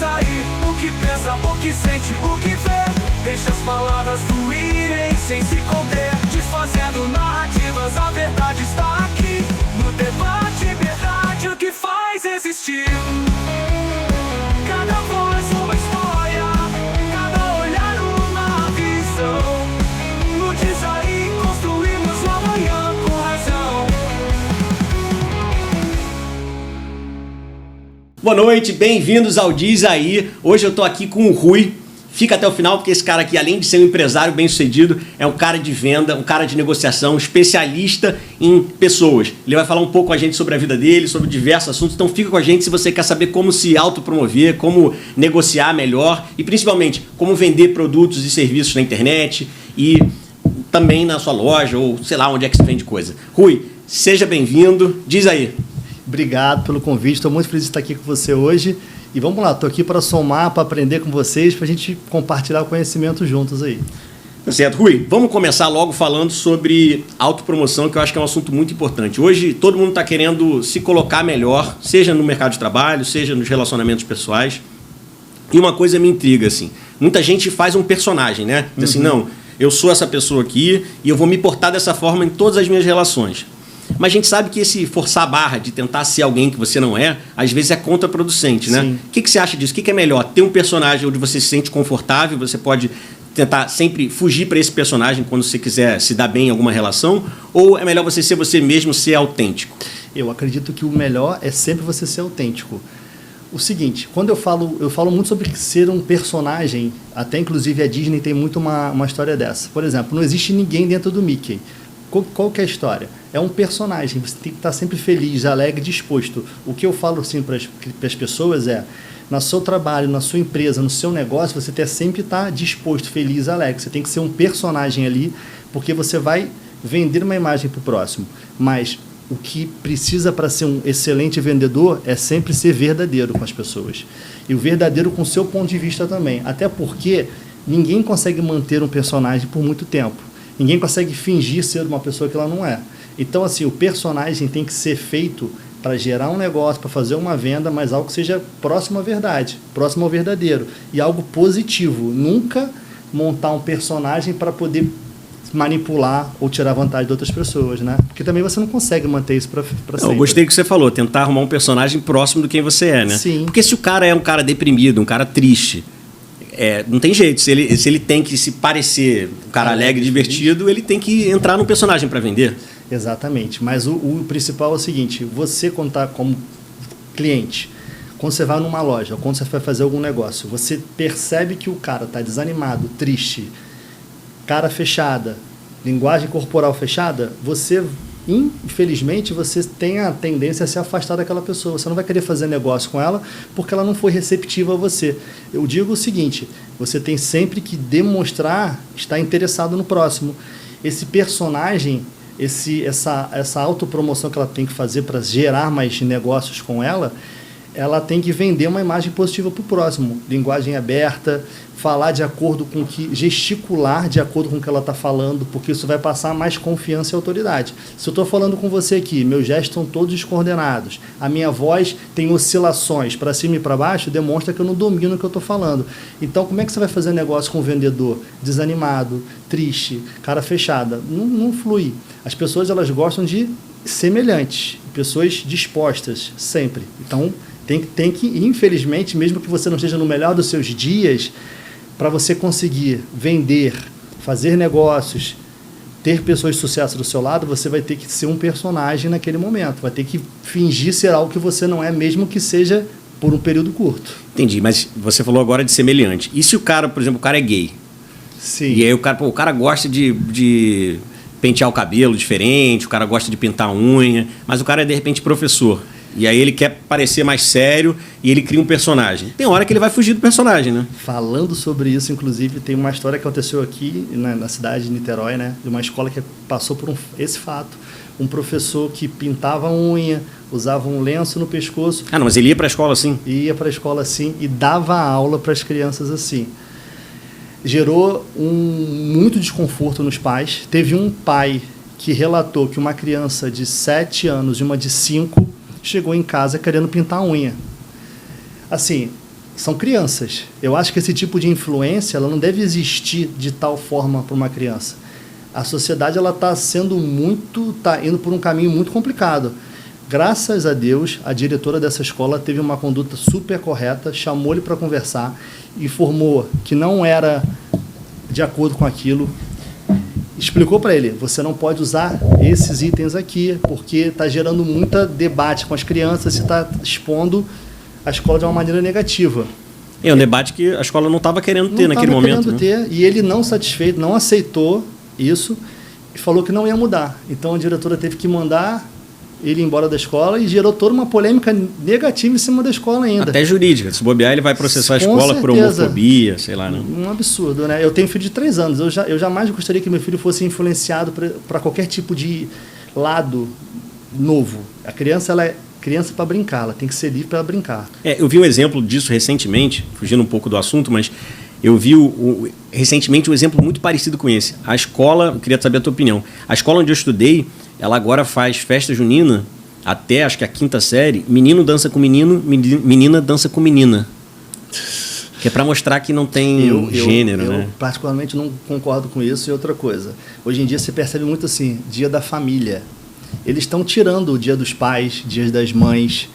aí o que pensa, o que sente, o que vê. Deixa as palavras fluírem sem se conter, desfazendo narrativas, a verdade está aqui. No debate, verdade, o que faz existir. Cada voz uma história, cada olhar uma visão. No Diz Aí construímos o amanhã com razão. Boa noite, bem-vindos ao Diz Aí. Hoje eu tô aqui com o Rui. Fica até o final, porque esse cara aqui, além de ser um empresário bem-sucedido, é um cara de venda, um cara de negociação, um especialista em pessoas. Ele vai falar um pouco com a gente sobre a vida dele, sobre diversos assuntos. Então fica com a gente se você quer saber como se autopromover, como negociar melhor e, principalmente, como vender produtos e serviços na internet e também na sua loja ou sei lá onde é que se vende coisa. Rui, seja bem-vindo. Diz aí. Obrigado pelo convite, estou muito feliz de estar aqui com você hoje. E vamos lá, estou aqui para somar, para aprender com vocês, para a gente compartilhar o conhecimento juntos aí. Tá certo. Rui, vamos começar logo falando sobre autopromoção, que eu acho que é um assunto muito importante. Hoje todo mundo está querendo se colocar melhor, seja no mercado de trabalho, seja nos relacionamentos pessoais. E uma coisa me intriga, assim, muita gente faz um personagem, né? Diz assim, não, eu sou essa pessoa aqui e eu vou me portar dessa forma em todas as minhas relações. Mas a gente sabe que esse forçar a barra de tentar ser alguém que você não é, às vezes é contraproducente, né? Sim. O que você acha disso? O que é melhor? Ter um personagem onde você se sente confortável, você pode tentar sempre fugir para esse personagem quando você quiser se dar bem em alguma relação? Ou é melhor você ser você mesmo, ser autêntico? Eu acredito que o melhor é sempre você ser autêntico. O seguinte, quando eu falo muito sobre ser um personagem, até inclusive a Disney tem muito uma história dessa. Por exemplo, não existe ninguém dentro do Mickey. Qual que é a história? É um personagem, você tem que estar sempre feliz, alegre, disposto. O que eu falo assim, para as pessoas é, no seu trabalho, na sua empresa, no seu negócio, você tem que sempre estar disposto, feliz, alegre. Você tem que ser um personagem ali, porque você vai vender uma imagem para o próximo. Mas o que precisa para ser um excelente vendedor é sempre ser verdadeiro com as pessoas. E o verdadeiro com o seu ponto de vista também. Até porque ninguém consegue manter um personagem por muito tempo. Ninguém consegue fingir ser uma pessoa que ela não é. Então, assim, o personagem tem que ser feito para gerar um negócio, para fazer uma venda, mas algo que seja próximo à verdade, próximo ao verdadeiro. E algo positivo. Nunca montar um personagem para poder manipular ou tirar vantagem de outras pessoas, né? Porque também você não consegue manter isso para sempre. Eu gostei do que você falou, tentar arrumar um personagem próximo do quem você é, né? Sim. Porque se o cara é um cara deprimido, um cara triste, não tem jeito. Se ele tem que se parecer um cara alegre e divertido, ele tem que entrar num personagem para vender. Exatamente. Mas o principal é o seguinte, você quando está como cliente, quando você vai numa loja, ou quando você vai fazer algum negócio, você percebe que o cara está desanimado, triste, cara fechada, linguagem corporal fechada, você, infelizmente, você tem a tendência a se afastar daquela pessoa. Você não vai querer fazer negócio com ela porque ela não foi receptiva a você. Eu digo o seguinte, você tem sempre que demonstrar estar interessado no próximo. Esse personagem, essa autopromoção que ela tem que fazer para gerar mais negócios com ela tem que vender uma imagem positiva para o próximo. Linguagem aberta, falar de acordo com gesticular de acordo com o que ela está falando, porque isso vai passar mais confiança e autoridade. Se eu estou falando com você aqui, meus gestos estão todos descoordenados, a minha voz tem oscilações para cima e para baixo, demonstra que eu não domino o que eu estou falando. Então, como é que você vai fazer negócio com um vendedor desanimado, triste, cara fechada? Não flui. As pessoas, elas gostam de semelhantes, pessoas dispostas, sempre. Então, tem que, infelizmente, mesmo que você não esteja no melhor dos seus dias, para você conseguir vender, fazer negócios, ter pessoas de sucesso do seu lado, você vai ter que ser um personagem naquele momento. Vai ter que fingir ser algo que você não é, mesmo que seja por um período curto. Entendi, mas você falou agora de semelhante. E se o cara, por exemplo, o cara é gay? Sim. E aí o cara gosta de pentear o cabelo diferente, o cara gosta de pintar a unha, mas o cara é, de repente, professor. E aí ele quer parecer mais sério e ele cria um personagem. Tem hora que ele vai fugir do personagem, né? Falando sobre isso, inclusive, tem uma história que aconteceu aqui na cidade de Niterói, né? De uma escola que passou por esse fato. Um professor que pintava a unha, usava um lenço no pescoço. Ah, não, mas ele ia para a escola assim? Ia para a escola assim e dava aula para as crianças assim. Gerou muito desconforto nos pais. Teve um pai que relatou que uma criança de 7 anos e uma de 5 chegou em casa querendo pintar a unha. Assim, são crianças. Eu acho que esse tipo de influência ela não deve existir de tal forma para uma criança. A sociedade ela está indo por um caminho muito complicado. Graças a Deus, a diretora dessa escola teve uma conduta super correta, chamou ele para conversar, informou que não era de acordo com aquilo, explicou para ele, você não pode usar esses itens aqui, porque está gerando muito debate com as crianças e está expondo a escola de uma maneira negativa. É um debate que a escola não estava querendo ter naquele momento. Não estava querendo ter, e ele não satisfeito, não aceitou isso e falou que não ia mudar. Então a diretora teve que mandar ele embora da escola e gerou toda uma polêmica negativa em cima da escola ainda. Até jurídica. Se bobear, ele vai processar a escola por homofobia, sei lá. Né? Um absurdo, né? Eu tenho filho de 3 anos. Eu jamais gostaria que meu filho fosse influenciado para qualquer tipo de lado novo. A criança, ela é criança para brincar, ela tem que ser livre para brincar. Eu vi um exemplo disso recentemente, fugindo um pouco do assunto, mas eu vi recentemente um exemplo muito parecido com esse. A escola, eu queria saber a tua opinião, a escola onde eu estudei, ela agora faz festa junina, até acho que a 5ª série, menino dança com menino, menina dança com menina. Que é para mostrar que não tem gênero, né? Eu particularmente não concordo com isso. E outra coisa, hoje em dia você percebe muito assim, dia da família. Eles estão tirando o dia dos pais, dias das mães.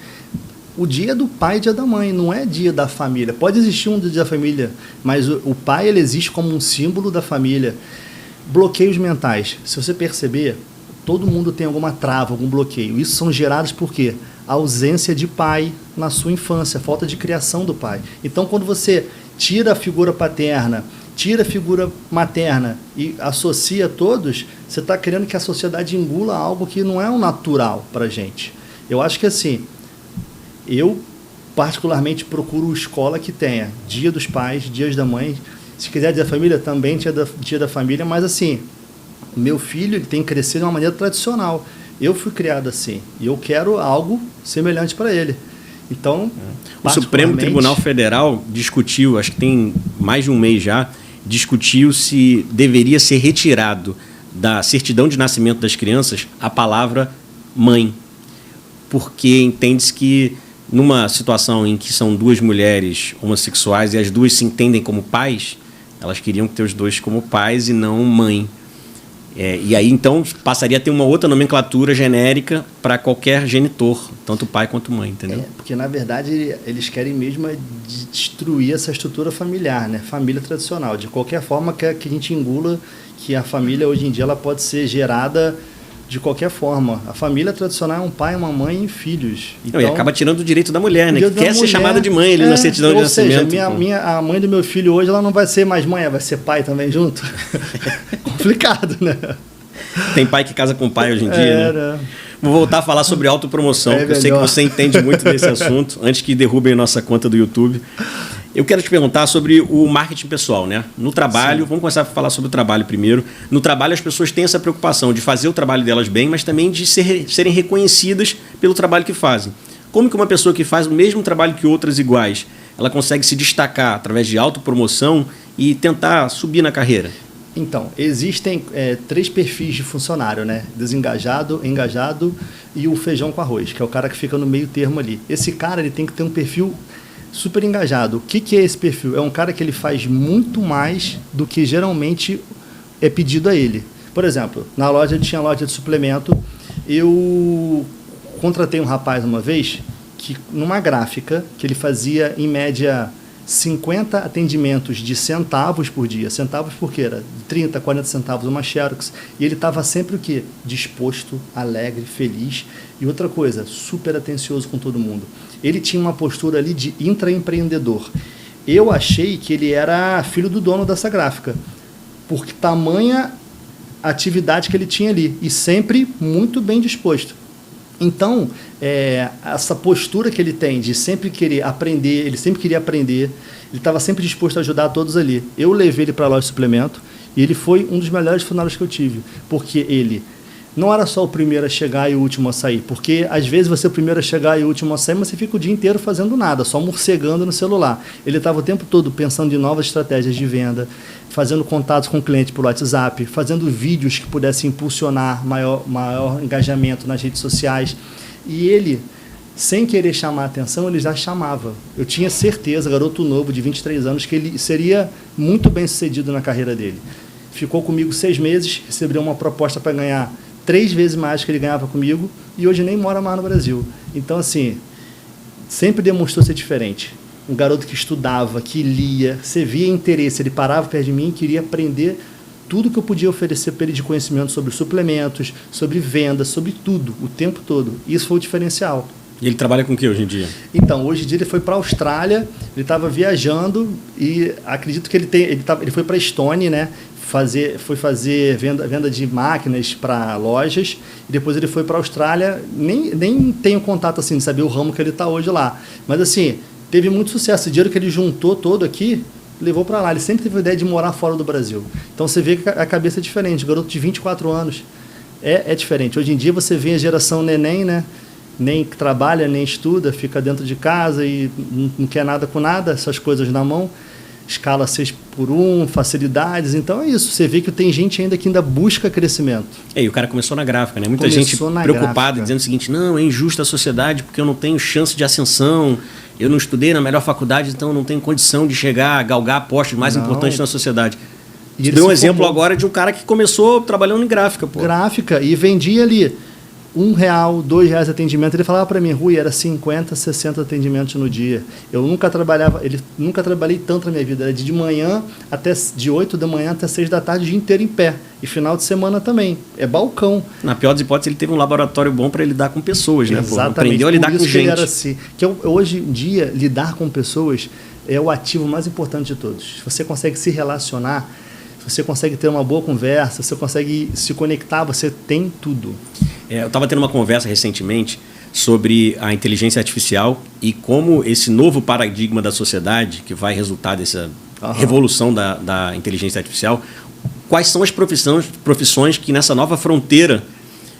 O dia do pai e dia da mãe, não é dia da família. Pode existir um dia da família, mas o pai ele existe como um símbolo da família. Bloqueios mentais. Se você perceber, todo mundo tem alguma trava, algum bloqueio. Isso são gerados por quê? A ausência de pai na sua infância, falta de criação do pai. Então, quando você tira a figura paterna, tira a figura materna e associa todos, você está querendo que a sociedade engula algo que não é um natural para a gente. Eu acho que assim, eu particularmente procuro escola que tenha dia dos pais, dias da mãe, se quiser dia da família, também dia da família, mas assim, meu filho ele tem que crescer de uma maneira tradicional. Eu fui criado assim e eu quero algo semelhante para ele. Então, o Supremo Tribunal Federal discutiu, acho que tem mais de um mês já, discutiu se deveria ser retirado da certidão de nascimento das crianças a palavra mãe, porque entende-se que numa situação em que são 2 mulheres homossexuais e as 2 se entendem como pais, elas queriam ter os 2 como pais e não mãe. E aí, então, passaria a ter uma outra nomenclatura genérica para qualquer genitor, tanto pai quanto mãe, entendeu? Porque, na verdade, eles querem mesmo destruir essa estrutura familiar, né? Família tradicional. De qualquer forma, que a gente engula que a família, hoje em dia, ela pode ser gerada de qualquer forma. A família tradicional é um pai, uma mãe e filhos. Então, e acaba tirando o direito da mulher, né? Que quer ser chamada de mãe ali na certidão de nascimento. Ou seja, a mãe do meu filho hoje, ela não vai ser mais mãe, ela vai ser pai também junto. Complicado, né? Tem pai que casa com pai hoje em dia, né? Vou voltar a falar sobre autopromoção, porque eu sei que você entende muito desse assunto, antes que derrubem nossa conta do YouTube. Eu quero te perguntar sobre o marketing pessoal, né? No trabalho, vamos começar a falar sobre o trabalho primeiro. No trabalho, as pessoas têm essa preocupação de fazer o trabalho delas bem, mas também de serem reconhecidas pelo trabalho que fazem. Como que uma pessoa que faz o mesmo trabalho que outras iguais, ela consegue se destacar através de autopromoção e tentar subir na carreira? Então, existem 3 perfis de funcionário, né? Desengajado, engajado e o feijão com arroz, que é o cara que fica no meio termo ali. Esse cara ele tem que ter um perfil super engajado. O que é esse perfil? É um cara que ele faz muito mais do que geralmente é pedido a ele. Por exemplo, na loja, tinha loja de suplemento, eu contratei um rapaz uma vez, que numa gráfica, que ele fazia em média 50 atendimentos de centavos por dia. Centavos porque era 30, 40 centavos uma Xerox. E ele estava sempre o quê? Disposto, alegre, feliz. E outra coisa, super atencioso com todo mundo. Ele tinha uma postura ali de intraempreendedor. Eu achei que ele era filho do dono dessa gráfica. Porque tamanha atividade que ele tinha ali. E sempre muito bem disposto. Então, essa postura que ele tem de sempre querer aprender, ele sempre queria aprender, ele estava sempre disposto a ajudar todos ali. Eu levei ele para a loja de suplemento e ele foi um dos melhores funcionários que eu tive, porque ele não era só o primeiro a chegar e o último a sair, porque às vezes você é o primeiro a chegar e o último a sair, mas você fica o dia inteiro fazendo nada, só morcegando no celular. Ele estava o tempo todo pensando em novas estratégias de venda, fazendo contatos com o cliente por WhatsApp, fazendo vídeos que pudessem impulsionar maior engajamento nas redes sociais. E ele sem querer chamar a atenção, ele já chamava. Eu tinha certeza, garoto novo de 23 anos, que ele seria muito bem sucedido na carreira dele. Ficou comigo 6 meses, recebeu uma proposta para ganhar 3 vezes mais que ele ganhava comigo e hoje nem mora mais no Brasil. Então, assim, sempre demonstrou ser diferente. Um garoto que estudava, que lia, você via interesse, ele parava perto de mim e queria aprender tudo que eu podia oferecer para ele de conhecimento sobre suplementos, sobre venda, sobre tudo, o tempo todo. Isso foi o diferencial. E ele trabalha com o que hoje em dia? Então, hoje em dia ele foi para a Austrália, ele estava viajando e acredito que ele foi para a Estônia, né? Foi fazer venda de máquinas para lojas e depois ele foi para a Austrália. Nem tenho contato assim de saber o ramo que ele está hoje lá. Mas assim, teve muito sucesso. O dinheiro que ele juntou todo aqui, levou para lá. Ele sempre teve a ideia de morar fora do Brasil. Então você vê que a cabeça é diferente. O garoto de 24 anos é diferente. Hoje em dia você vê a geração neném, né? Nem trabalha, nem estuda, fica dentro de casa e não quer nada com nada, essas coisas na mão. Escala 6x1, facilidades. Então é isso. Você vê que tem gente ainda que ainda busca crescimento. E o cara começou na gráfica, né? Muita gente preocupada, dizendo o seguinte: não, é injusta a sociedade porque eu não tenho chance de ascensão, eu não estudei na melhor faculdade, então eu não tenho condição de chegar a galgar postos mais importantes na sociedade. Você deu um exemplo agora de um cara que começou trabalhando em gráfica. Pô. Gráfica, e vendia ali R$1, R$2 atendimento. Ele falava para mim: Rui, era 50, 60 atendimentos no dia. Eu nunca trabalhei tanto na minha vida. Era de manhã até de 8 da manhã até 6 da tarde, o dia inteiro em pé. E final de semana também. É balcão. Na pior das hipóteses, ele teve um laboratório bom para lidar com pessoas, né? Exatamente. Pô, aprendeu a lidar com gente. Era assim. Hoje em dia, lidar com pessoas é o ativo mais importante de todos. Se você consegue se relacionar, se você consegue ter uma boa conversa, se você consegue se conectar, você tem tudo. Eu estava tendo uma conversa recentemente sobre a inteligência artificial e como esse novo paradigma da sociedade, que vai resultar dessa revolução da inteligência artificial, quais são as profissões que nessa nova fronteira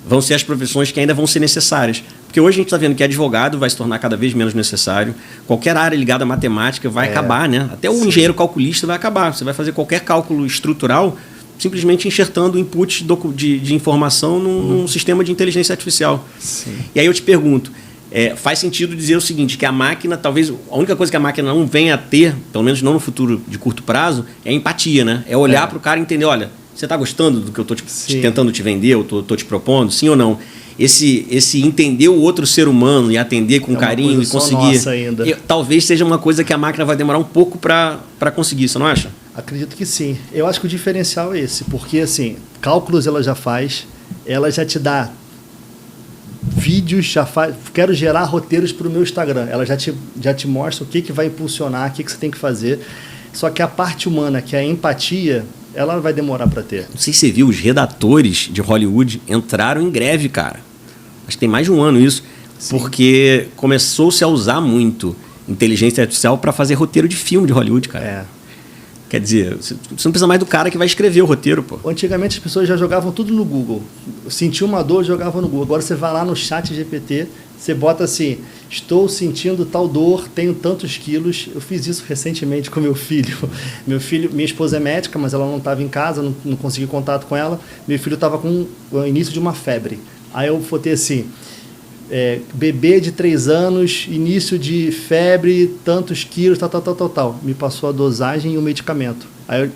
vão ser as profissões que ainda vão ser necessárias. Porque hoje a gente está vendo que advogado vai se tornar cada vez menos necessário, qualquer área ligada à matemática vai acabar, né? Até o engenheiro calculista vai acabar. Você vai fazer qualquer cálculo estrutural simplesmente enxertando inputs de informação num sistema de inteligência artificial. Sim. E aí eu te pergunto, faz sentido dizer o seguinte, que a máquina, talvez, a única coisa que a máquina não venha a ter, pelo menos não no futuro de curto prazo, é a empatia, né? É olhar para o cara e entender, olha, você está gostando do que eu estou tentando te vender, eu estou te propondo, sim ou não? Esse entender o outro ser humano e atender com carinho e conseguir... talvez seja uma coisa que a máquina vai demorar um pouco para conseguir, você não acha? Acredito que sim. Eu acho que o diferencial é esse, porque assim, cálculos ela já faz, ela já te dá vídeos, quero gerar roteiros para o meu Instagram, ela já te mostra o que vai impulsionar, o que você tem que fazer, só que a parte humana, que é a empatia, ela vai demorar para ter. Não sei se você viu, os redatores de Hollywood entraram em greve, cara. Acho que tem mais de um ano isso, sim, porque começou-se a usar muito inteligência artificial para fazer roteiro de filme de Hollywood, cara. Quer dizer, você não precisa mais do cara que vai escrever o roteiro, pô. Antigamente as pessoas já jogavam tudo no Google. Sentiu uma dor, jogava no Google. Agora você vai lá no chat GPT, você bota assim: estou sentindo tal dor, tenho tantos quilos. Eu fiz isso recentemente com meu filho. Minha esposa é médica, mas ela não estava em casa, não consegui contato com ela. Meu filho estava com o início de uma febre. Aí eu botei assim: bebê de 3 anos, início de febre, tantos quilos, tal. Me passou a dosagem e o medicamento. Aí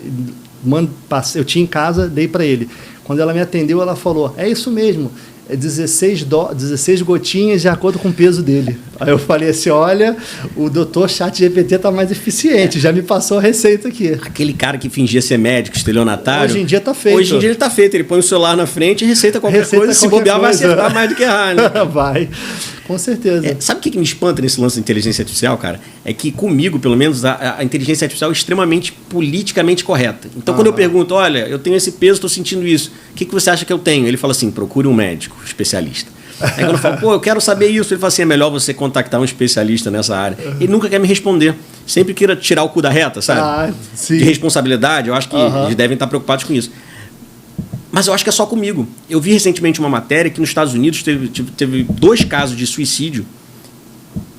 eu tinha em casa, dei para ele. Quando ela me atendeu, ela falou: é isso mesmo, 16 gotinhas de acordo com o peso dele. Aí eu falei assim: olha, o doutor ChatGPT está mais eficiente, já me passou a receita aqui. Aquele cara que fingia ser médico, estelionatário... Hoje em dia está feito. Hoje em dia ele está feito, ele põe o celular na frente e receita qualquer coisa, se bobear vai acertar mais do que errar, né? Vai, com certeza. Sabe o que me espanta nesse lance da inteligência artificial, cara? É que comigo, pelo menos, a inteligência artificial é extremamente politicamente correta. Então, quando eu pergunto: olha, eu tenho esse peso, estou sentindo isso, o que você acha que eu tenho? Ele fala assim: procure um médico especialista. Aí quando eu falo: pô, eu quero saber isso, ele fala assim: é melhor você contactar um especialista nessa área. Ele nunca quer me responder. Sempre queira tirar o cu da reta, sabe? Sim. De responsabilidade, eu acho que eles devem estar preocupados com isso. Mas eu acho que é só comigo. Eu vi recentemente uma matéria que nos Estados Unidos teve 2 casos de suicídio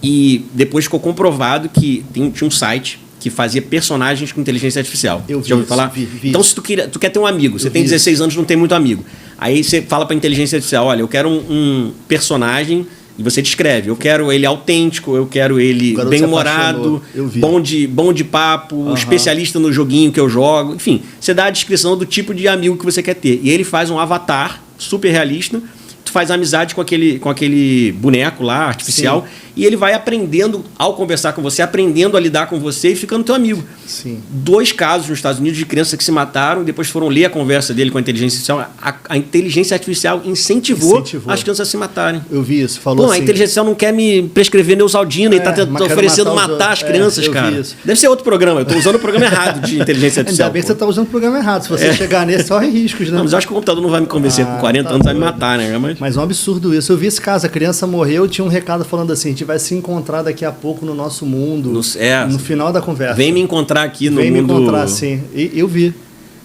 e depois ficou comprovado que tinha um site que fazia personagens com inteligência artificial. Já ouviu falar? Vi. Então, se tu quer ter um amigo, você tem 16 anos, não tem muito amigo. Aí você fala para a inteligência artificial: olha, eu quero um personagem E você descreve, eu quero ele autêntico, eu quero ele O garoto bem-humorado, se apaixonou, eu vi. bom de papo, especialista no joguinho que eu jogo. Enfim, você dá a descrição do tipo de amigo que você quer ter. E ele faz um avatar super realista, tu faz amizade com aquele boneco lá, artificial, Sim. e ele vai aprendendo, ao conversar com você, aprendendo a lidar com você e ficando teu amigo. Sim. 2 casos nos Estados Unidos de crianças que se mataram e depois foram ler a conversa dele com a inteligência artificial. A inteligência artificial incentivou as crianças a se matarem. Eu vi isso. Falou Pô, assim, a inteligência artificial não quer me prescrever Neusaldina e tá mas quero oferecendo matar os matar as outros. crianças, Eu vi cara. isso. Deve ser outro programa. Eu tô usando o programa errado de inteligência artificial. Ainda bem que pô. você está usando o programa errado. Se você chegar nesse, só riscos, né? Não, mas eu acho que o computador não vai me convencer. Com 40 anos vai me matar, né? Mas é um absurdo isso. Eu vi esse caso, a criança morreu, tinha um recado falando assim, a gente vai se encontrar daqui a pouco no nosso mundo, no final da conversa. Vem me encontrar aqui no Vem mundo... me encontrar, sim. E eu vi.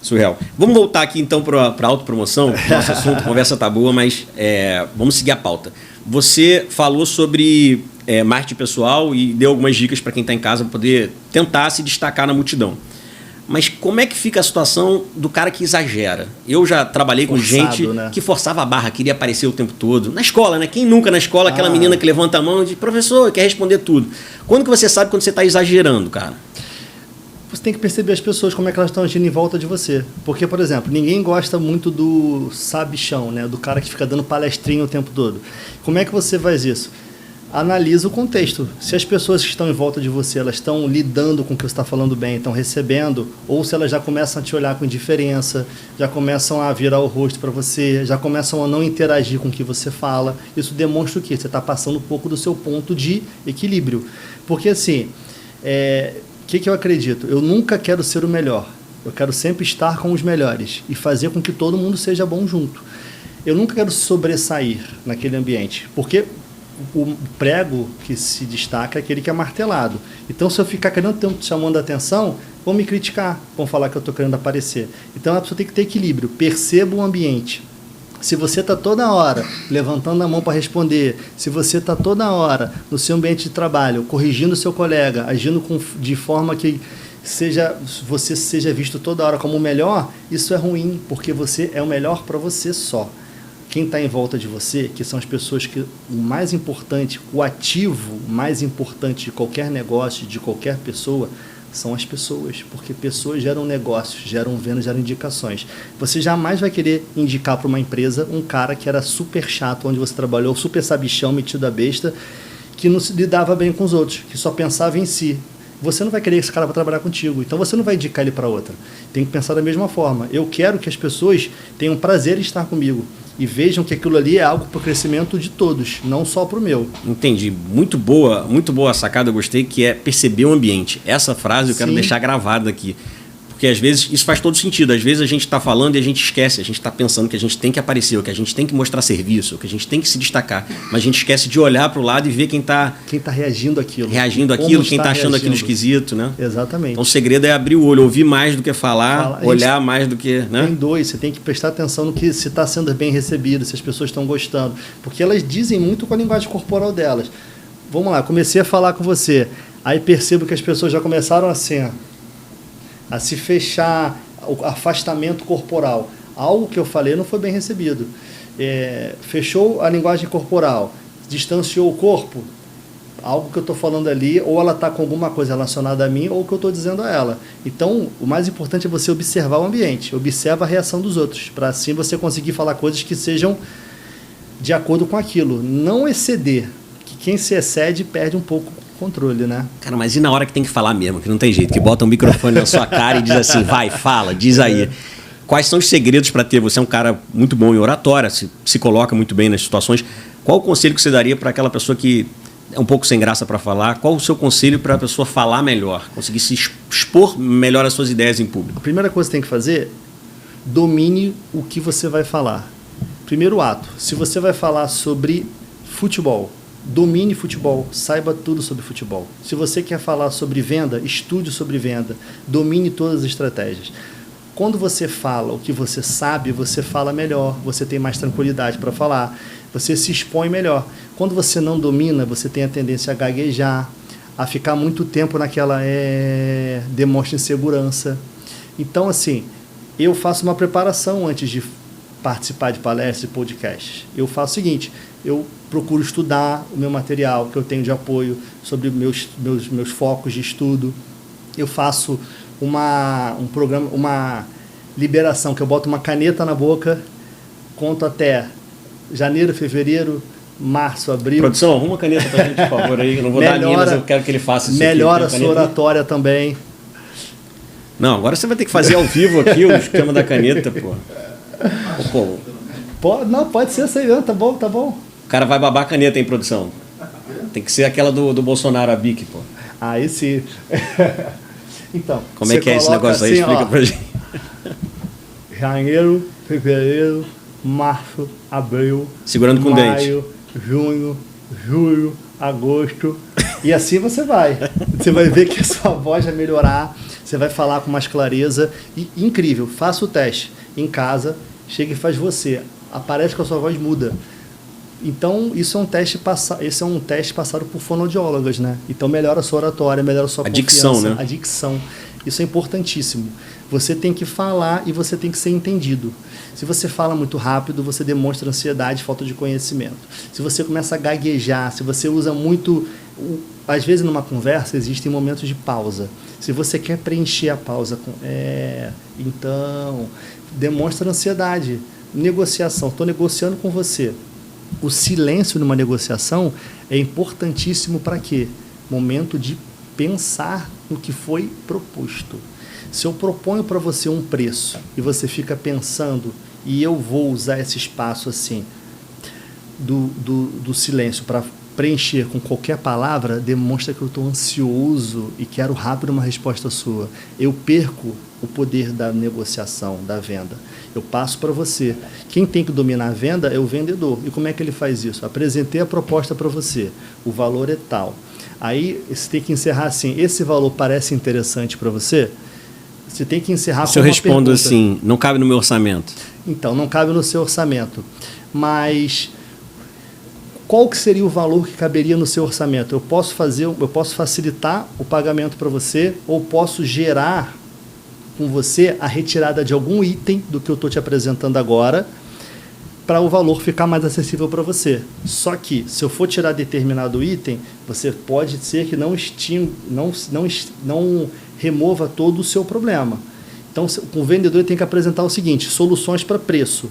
Surreal. Vamos voltar aqui então para a autopromoção. Nosso assunto, a conversa tá boa, mas vamos seguir a pauta. Você falou sobre marketing pessoal e deu algumas dicas para quem está em casa para poder tentar se destacar na multidão. Mas como é que fica a situação do cara que exagera? Eu já trabalhei com gente que forçava a barra, queria aparecer o tempo todo. Na escola, né? Quem nunca na escola, aquela menina que levanta a mão e diz, professor, quer responder tudo. Quando que você sabe quando você está exagerando, cara? Você tem que perceber as pessoas, como é que elas estão agindo em volta de você. Porque, por exemplo, ninguém gosta muito do sabichão, né? Do cara que fica dando palestrinha o tempo todo. Como é que você faz isso? Analisa o contexto. Se as pessoas que estão em volta de você, elas estão lidando com o que você está falando bem, estão recebendo, ou se elas já começam a te olhar com indiferença, já começam a virar o rosto para você, já começam a não interagir com o que você fala, isso demonstra o quê? Você está passando um pouco do seu ponto de equilíbrio. Porque assim, o que eu acredito? Eu nunca quero ser o melhor. Eu quero sempre estar com os melhores e fazer com que todo mundo seja bom junto. Eu nunca quero sobressair naquele ambiente, porque o prego que se destaca é aquele que é martelado. Então, se eu ficar querendo tempo chamando a atenção, vão me criticar, vão falar que eu estou querendo aparecer. Então, a pessoa tem que ter equilíbrio. Perceba o ambiente. Se você está toda hora levantando a mão para responder, se você está toda hora no seu ambiente de trabalho, corrigindo o seu colega, agindo de forma que você seja visto toda hora como o melhor, isso é ruim, porque você é o melhor para você só. Quem está em volta de você, que são as pessoas que o mais importante, o ativo mais importante de qualquer negócio, de qualquer pessoa, são as pessoas, porque pessoas geram negócios, geram vendas, geram indicações. Você jamais vai querer indicar para uma empresa um cara que era super chato onde você trabalhou, super sabichão, metido a besta, que não se lidava bem com os outros, que só pensava em si. Você não vai querer esse cara para trabalhar contigo, então você não vai indicar ele para outra. Tem que pensar da mesma forma. Eu quero que as pessoas tenham prazer em estar comigo e vejam que aquilo ali é algo para o crescimento de todos, não só para o meu. Entendi. Muito boa a sacada, eu gostei, que é perceber o ambiente. Essa frase eu quero deixar gravada aqui. Porque às vezes isso faz todo sentido. Às vezes a gente está falando e a gente esquece. A gente está pensando que a gente tem que aparecer, ou que a gente tem que mostrar serviço, ou que a gente tem que se destacar. Mas a gente esquece de olhar para o lado e ver quem está reagindo àquilo. Quem está achando aquilo esquisito, né? Exatamente. Então o segredo é abrir o olho, ouvir mais do que falar, olhar mais do que... Né? Tem dois, você tem que prestar atenção no que se está sendo bem recebido, se as pessoas estão gostando. Porque elas dizem muito com a linguagem corporal delas. Vamos lá, comecei a falar com você. Aí percebo que as pessoas já começaram assim, a se fechar, o afastamento corporal. Algo que eu falei não foi bem recebido. Fechou a linguagem corporal, distanciou o corpo, algo que eu estou falando ali, ou ela está com alguma coisa relacionada a mim, ou o que eu estou dizendo a ela. Então, o mais importante é você observar o ambiente, observa a reação dos outros, para assim você conseguir falar coisas que sejam de acordo com aquilo. Não exceder, que quem se excede perde um pouco controle, né? Cara, mas e na hora que tem que falar mesmo, que não tem jeito, que bota um microfone na sua cara e diz assim, vai, fala, diz aí. Quais são os segredos para ter? Você é um cara muito bom em oratória, se coloca muito bem nas situações. Qual o conselho que você daria para aquela pessoa que é um pouco sem graça para falar? Qual o seu conselho para a pessoa falar melhor, conseguir se expor melhor as suas ideias em público? A primeira coisa que você tem que fazer, domine o que você vai falar. Primeiro ato, se você vai falar sobre futebol, domine futebol, saiba tudo sobre futebol. Se você quer falar sobre venda, estude sobre venda, domine todas as estratégias. Quando você fala o que você sabe, você fala melhor, você tem mais tranquilidade para falar, você se expõe melhor. Quando você não domina, você tem a tendência a gaguejar, a ficar muito tempo naquela demonstra insegurança. Então, assim, eu faço uma preparação antes de participar de palestras e podcasts. Eu faço o seguinte, eu procuro estudar o meu material que eu tenho de apoio sobre meus focos de estudo. Eu faço um programa, uma liberação, que eu boto uma caneta na boca, conto até janeiro, fevereiro, março, abril. Produção, arruma uma caneta pra gente, por favor, aí. Eu não vou dar a minha, mas eu quero que ele faça isso. Melhora a sua oratória também. Não, agora você vai ter que fazer ao vivo aqui o esquema da caneta, pô. Pode ser essa aí, tá bom, tá bom. O cara vai babar a caneta em produção. Tem que ser aquela do Bolsonaro, a Bic, pô. Aí sim. Então, como é que é esse negócio aí? Explica pra gente. Janeiro, fevereiro, março, abril, segurando com maio, junho, julho, agosto. E assim você vai. Você vai ver que a sua voz vai melhorar, você vai falar com mais clareza. E incrível, faça o teste em casa, chega e faz você. Aparece que a sua voz muda. Então, isso é um teste passado por fonoaudiólogas, né? Então, melhora a sua oratória, melhora a sua confiança. Dicção, né? A dicção. Isso é importantíssimo. Você tem que falar e você tem que ser entendido. Se você fala muito rápido, você demonstra ansiedade, falta de conhecimento. Se você começa a gaguejar, se você usa muito... Às vezes, numa conversa, existem momentos de pausa. Se você quer preencher a pausa com... então, demonstra ansiedade. Negociação. Estou negociando com você. O silêncio numa negociação é importantíssimo para quê? Momento de pensar no que foi proposto. Se eu proponho para você um preço e você fica pensando, e eu vou usar esse espaço assim do silêncio para preencher com qualquer palavra, demonstra que eu estou ansioso e quero rápido uma resposta sua. Eu perco o poder da negociação, da venda. Eu passo para você. Quem tem que dominar a venda é o vendedor. E como é que ele faz isso? Apresentei a proposta para você. O valor é tal. Aí você tem que encerrar assim. Esse valor parece interessante para você? Você tem que encerrar com uma pergunta. Se eu respondo assim, não cabe no meu orçamento. Então, não cabe no seu orçamento. Mas qual que seria o valor que caberia no seu orçamento? Eu posso facilitar o pagamento para você, ou posso gerar com você a retirada de algum item do que eu estou te apresentando agora, para o valor ficar mais acessível para você. Só que, se eu for tirar determinado item, você pode ser que não remova todo o seu problema. Então, o vendedor tem que apresentar o seguinte: soluções para preço.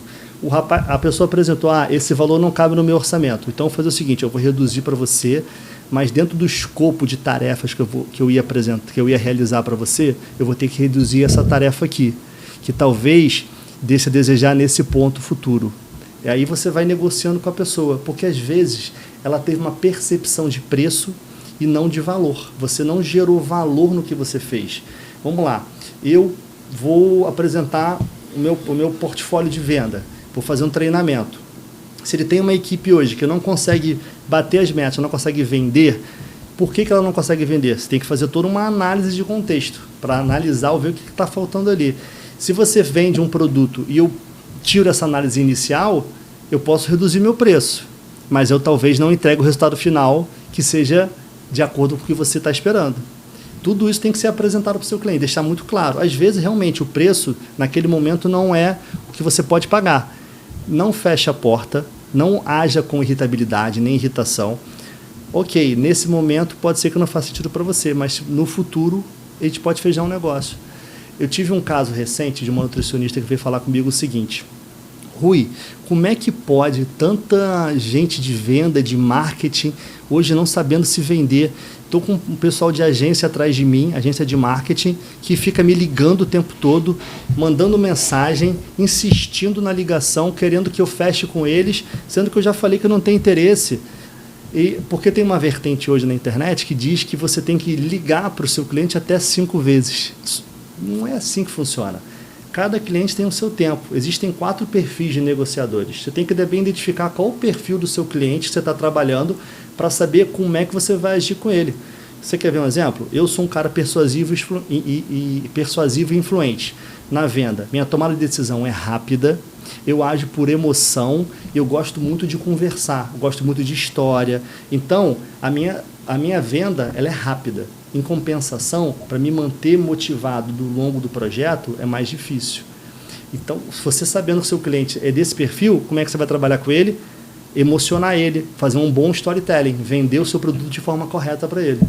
A pessoa apresentou, esse valor não cabe no meu orçamento. Então, eu vou fazer o seguinte: eu vou reduzir para você, mas dentro do escopo de tarefas que eu ia realizar para você, eu vou ter que reduzir essa tarefa aqui, que talvez deixe a desejar nesse ponto futuro. E aí você vai negociando com a pessoa, porque às vezes ela teve uma percepção de preço e não de valor. Você não gerou valor no que você fez. Vamos lá, eu vou apresentar o meu portfólio de venda, vou fazer um treinamento. Se ele tem uma equipe hoje que não consegue bater as metas, não consegue vender, por que ela não consegue vender? Você tem que fazer toda uma análise de contexto para analisar ou ver o que está faltando ali. Se você vende um produto e eu tiro essa análise inicial, eu posso reduzir meu preço, mas eu talvez não entregue o resultado final que seja de acordo com o que você está esperando. Tudo isso tem que ser apresentado para o seu cliente, deixar muito claro. Às vezes, realmente, o preço, naquele momento, não é o que você pode pagar. Não feche a porta, não haja com irritabilidade, nem irritação. Ok, nesse momento pode ser que não faça sentido para você, mas no futuro a gente pode fechar um negócio. Eu tive um caso recente de uma nutricionista que veio falar comigo o seguinte: Rui, como é que pode tanta gente de venda, de marketing, hoje não sabendo se vender? Estou com um pessoal de agência atrás de mim, agência de marketing, que fica me ligando o tempo todo, mandando mensagem, insistindo na ligação, querendo que eu feche com eles, sendo que eu já falei que eu não tenho interesse. E porque tem uma vertente hoje na internet que diz que você tem que ligar para o seu cliente até 5 vezes. Não é assim que funciona. Cada cliente tem o seu tempo. Existem 4 perfis de negociadores. Você tem que bem identificar qual o perfil do seu cliente que você está trabalhando para saber como é que você vai agir com ele. Você quer ver um exemplo? Eu sou um cara persuasivo e influente na venda. Minha tomada de decisão é rápida, eu ajo por emoção, eu gosto muito de conversar, eu gosto muito de história. Então, a minha venda ela é rápida. Em compensação, para me manter motivado do longo do projeto, é mais difícil. Então, se você sabendo que o seu cliente é desse perfil, como é que você vai trabalhar com ele? emocionar ele, fazer um bom storytelling, vender o seu produto de forma correta para ele.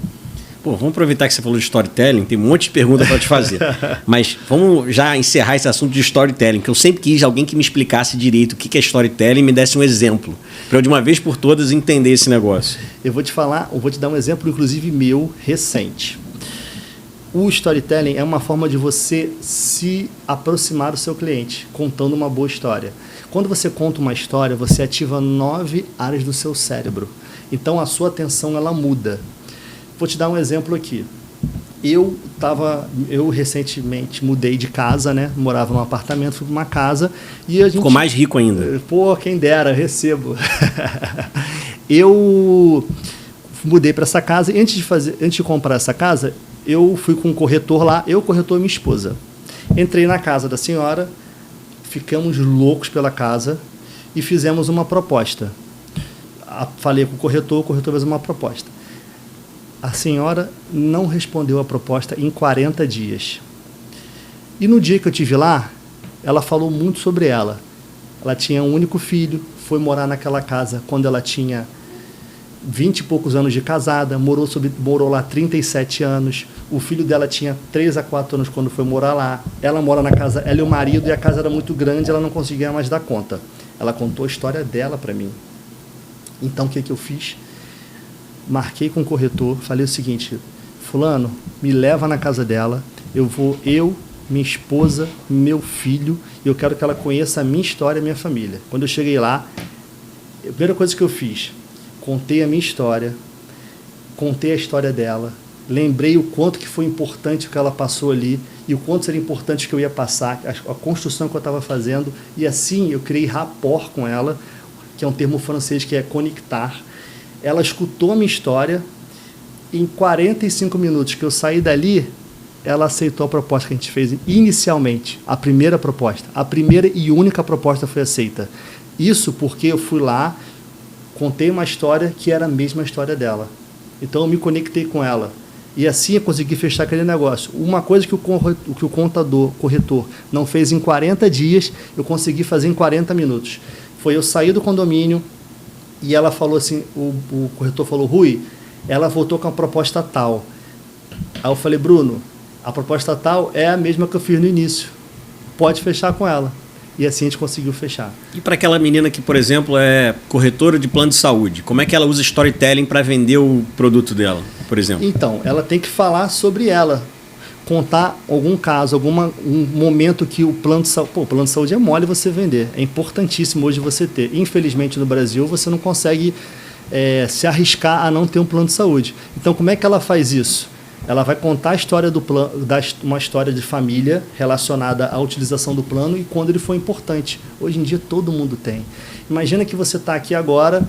Pô, vamos aproveitar que você falou de storytelling, tem um monte de perguntas para te fazer. Mas vamos já encerrar esse assunto de storytelling, que eu sempre quis alguém que me explicasse direito o que é storytelling e me desse um exemplo, para eu de uma vez por todas entender esse negócio. Eu vou te dar um exemplo, inclusive meu, recente. O storytelling é uma forma de você se aproximar do seu cliente, contando uma boa história. Quando você conta uma história, você ativa 9 áreas do seu cérebro. Então a sua atenção ela muda. Vou te dar um exemplo aqui. Eu recentemente mudei de casa, né? Morava num apartamento, fui para uma casa e a gente... Ficou mais rico ainda. Pô, quem dera, recebo. Eu mudei para essa casa e antes de comprar essa casa, eu fui com um corretor lá, o corretor e minha esposa. Entrei na casa da senhora, ficamos loucos pela casa e fizemos uma proposta. Falei com o corretor fez uma proposta. A senhora não respondeu a proposta em 40 dias. E no dia que eu estive lá, ela falou muito sobre ela. Ela tinha um único filho, foi morar naquela casa quando ela tinha 20 e poucos anos de casada, morou lá 37 anos. O filho dela tinha 3 a 4 anos quando foi morar lá. Ela mora na casa, ela e o marido, e a casa era muito grande, ela não conseguia mais dar conta. Ela contou a história dela para mim. Então, o que eu fiz? Marquei com o corretor, falei o seguinte: fulano, me leva na casa dela, minha esposa, meu filho, e eu quero que ela conheça a minha história e a minha família. Quando eu cheguei lá, a primeira coisa que eu fiz, contei a minha história, contei a história dela, lembrei o quanto que foi importante o que ela passou ali e o quanto seria importante que eu ia passar, a construção que eu estava fazendo, e assim eu criei rapport com ela, que é um termo francês que é conectar. Ela escutou a minha história. Em 45 minutos que eu saí dali, ela aceitou a proposta que a gente fez inicialmente. A primeira proposta. A primeira e única proposta foi aceita. Isso porque eu fui lá, contei uma história que era a mesma história dela. Então eu me conectei com ela. E assim eu consegui fechar aquele negócio. Uma coisa que o corretor não fez em 40 dias, eu consegui fazer em 40 minutos. Foi eu sair do condomínio, e ela falou assim, o corretor falou: Rui, ela voltou com a proposta tal. Aí eu falei: Bruno, a proposta tal é a mesma que eu fiz no início. Pode fechar com ela. E assim a gente conseguiu fechar. E para aquela menina que, por exemplo, é corretora de plano de saúde, como é que ela usa storytelling para vender o produto dela, por exemplo? Então, ela tem que falar sobre ela. Contar algum caso, um momento que o plano de saúde... Pô, o plano de saúde é mole você vender. É importantíssimo hoje você ter. Infelizmente, no Brasil, você não consegue se arriscar a não ter um plano de saúde. Então, como é que ela faz isso? Ela vai contar a história do plano, uma história de família relacionada à utilização do plano e quando ele foi importante. Hoje em dia, todo mundo tem. Imagina que você está aqui agora,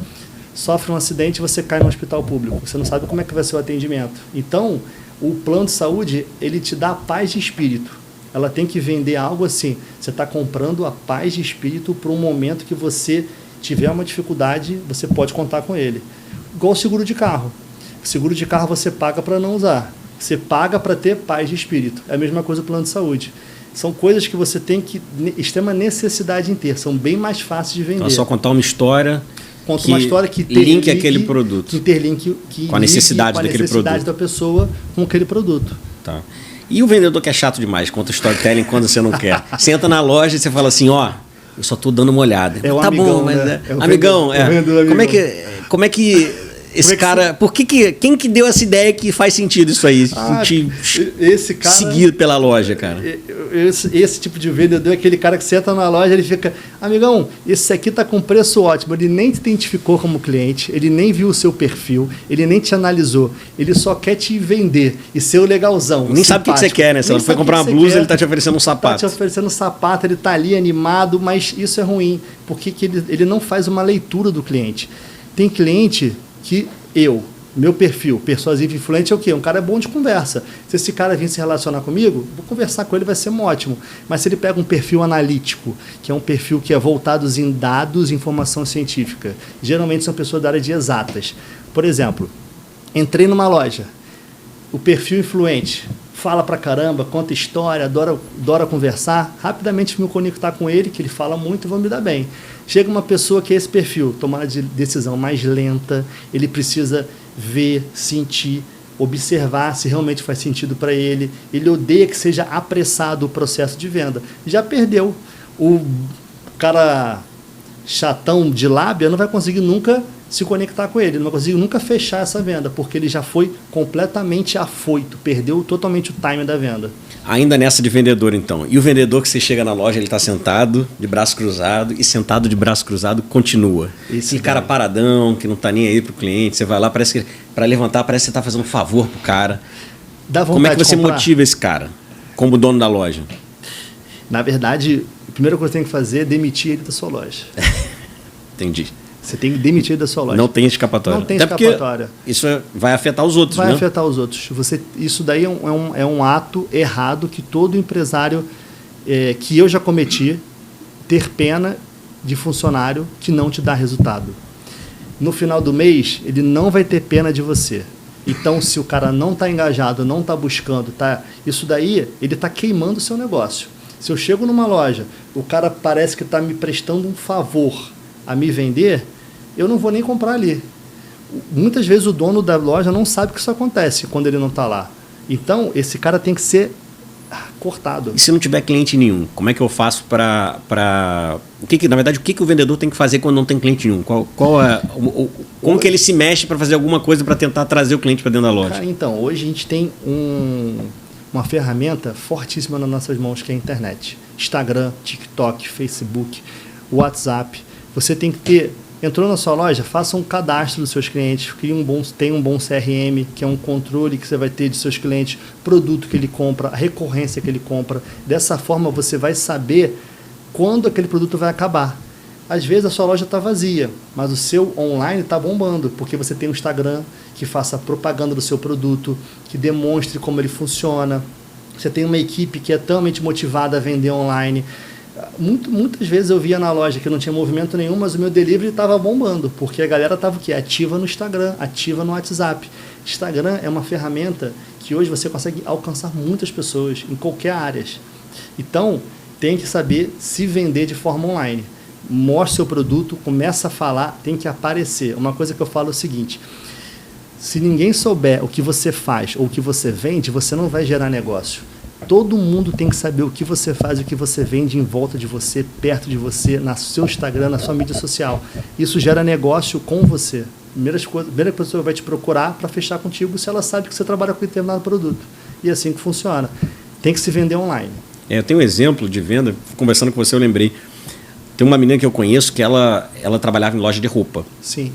sofre um acidente e você cai no hospital público. Você não sabe como é que vai ser o atendimento. Então... o plano de saúde, ele te dá paz de espírito. Ela tem que vender algo assim. Você está comprando a paz de espírito para um momento que você tiver uma dificuldade, você pode contar com ele. Igual seguro de carro. Seguro de carro você paga para não usar. Você paga para ter paz de espírito. É a mesma coisa o plano de saúde. São coisas que você tem extrema necessidade em ter. São bem mais fáceis de vender. Então é só contar uma história... Conta uma história que linke aquele produto. Que interlinque com a necessidade daquele produto. Da pessoa com aquele produto. Tá. E o vendedor que é chato demais, conta storytelling quando você não quer. Você entra na loja e você fala assim, ó, eu só tô dando uma olhada. É o tá amigão, bom, mas né? amigão, vendedor. Como é que esse cara, quem que deu essa ideia que faz sentido isso aí? Esse cara, seguir pela loja, cara. Esse tipo de vendedor é aquele cara que você entra na loja, ele fica, amigão, esse aqui tá com preço ótimo, ele nem te identificou como cliente, ele nem viu o seu perfil, ele nem te analisou, ele só quer te vender e ser o legalzão. Nem sabe o que você quer, né? Se ela foi comprar uma blusa, ele tá te oferecendo um sapato. Tá te oferecendo um sapato, ele tá ali animado, mas isso é ruim, porque ele não faz uma leitura do cliente. Tem cliente que meu perfil, persuasivo influente, é o quê? Um cara bom de conversa. Se esse cara vir se relacionar comigo, vou conversar com ele, vai ser ótimo. Mas se ele pega um perfil analítico, que é um perfil que é voltado em dados e informação científica, geralmente são pessoas da área de exatas. Por exemplo, entrei numa loja, o perfil influente, fala pra caramba, conta história, adora conversar, rapidamente me conectar com ele, que ele fala muito e vou me dar bem. Chega uma pessoa que é esse perfil, tomada de decisão mais lenta, ele precisa ver, sentir, observar se realmente faz sentido para ele. Ele odeia que seja apressado o processo de venda. Já perdeu. O cara chatão de lábia não vai conseguir nunca se conectar com ele, não vai conseguir nunca fechar essa venda, porque ele já foi completamente afoito, perdeu totalmente o time da venda. Ainda nessa de vendedor, então. E o vendedor que você chega na loja, ele está sentado, de braço cruzado, e sentado de braço cruzado continua. Esse cara paradão, que não está nem aí pro cliente, você vai lá, parece que para levantar, parece que você está fazendo um favor pro cara. Dá vontade. Como é que você de comprar? motiva esse cara, como dono da loja? Na verdade, a primeira coisa que você tem que fazer é demitir ele da sua loja. Entendi. Você tem que demitir ele da sua loja. Não tem escapatória. Não tem até escapatória. Isso vai afetar os outros, vai né? afetar os outros. Isso daí é um ato errado que todo empresário que eu já cometi, ter pena de funcionário que não te dá resultado. No final do mês, ele não vai ter pena de você. Então, se o cara não está engajado, não está buscando, isso daí, ele está queimando o seu negócio. Se eu chego numa loja, o cara parece que está me prestando um favor a me vender, eu não vou nem comprar ali. Muitas vezes o dono da loja não sabe que isso acontece quando ele não está lá. Então, esse cara tem que ser cortado. E se não tiver cliente nenhum, como é que eu faço para... Na verdade, o que o vendedor tem que fazer quando não tem cliente nenhum? Como que ele se mexe para fazer alguma coisa para tentar trazer o cliente para dentro da loja? Cara, então, hoje a gente tem uma ferramenta fortíssima nas nossas mãos, que é a internet. Instagram, TikTok, Facebook, WhatsApp. Você tem que ter... Entrou na sua loja, faça um cadastro dos seus clientes, tenha um bom CRM, que é um controle que você vai ter de seus clientes, produto que ele compra, a recorrência que ele compra. Dessa forma, você vai saber quando aquele produto vai acabar. Às vezes a sua loja está vazia, mas o seu online está bombando, porque você tem um Instagram que faça propaganda do seu produto, que demonstre como ele funciona. Você tem uma equipe que é totalmente motivada a vender online. Muitas vezes eu via na loja que não tinha movimento nenhum, mas o meu delivery estava bombando, porque a galera estava ativa no Instagram, ativa no WhatsApp. Instagram é uma ferramenta que hoje você consegue alcançar muitas pessoas em qualquer área. Então, tem que saber se vender de forma online. Mostre seu produto, começa a falar, tem que aparecer. Uma coisa que eu falo é o seguinte: se ninguém souber o que você faz ou o que você vende, você não vai gerar negócio. Todo mundo tem que saber o que você faz e o que você vende em volta de você, perto de você, no seu Instagram, na sua mídia social. Isso gera negócio com você. Primeira pessoa vai te procurar para fechar contigo se ela sabe que você trabalha com determinado produto. E é assim que funciona. Tem que se vender online. Eu tenho um exemplo de venda, conversando com você eu lembrei. Tem uma menina que eu conheço que ela trabalhava em loja de roupa. Sim.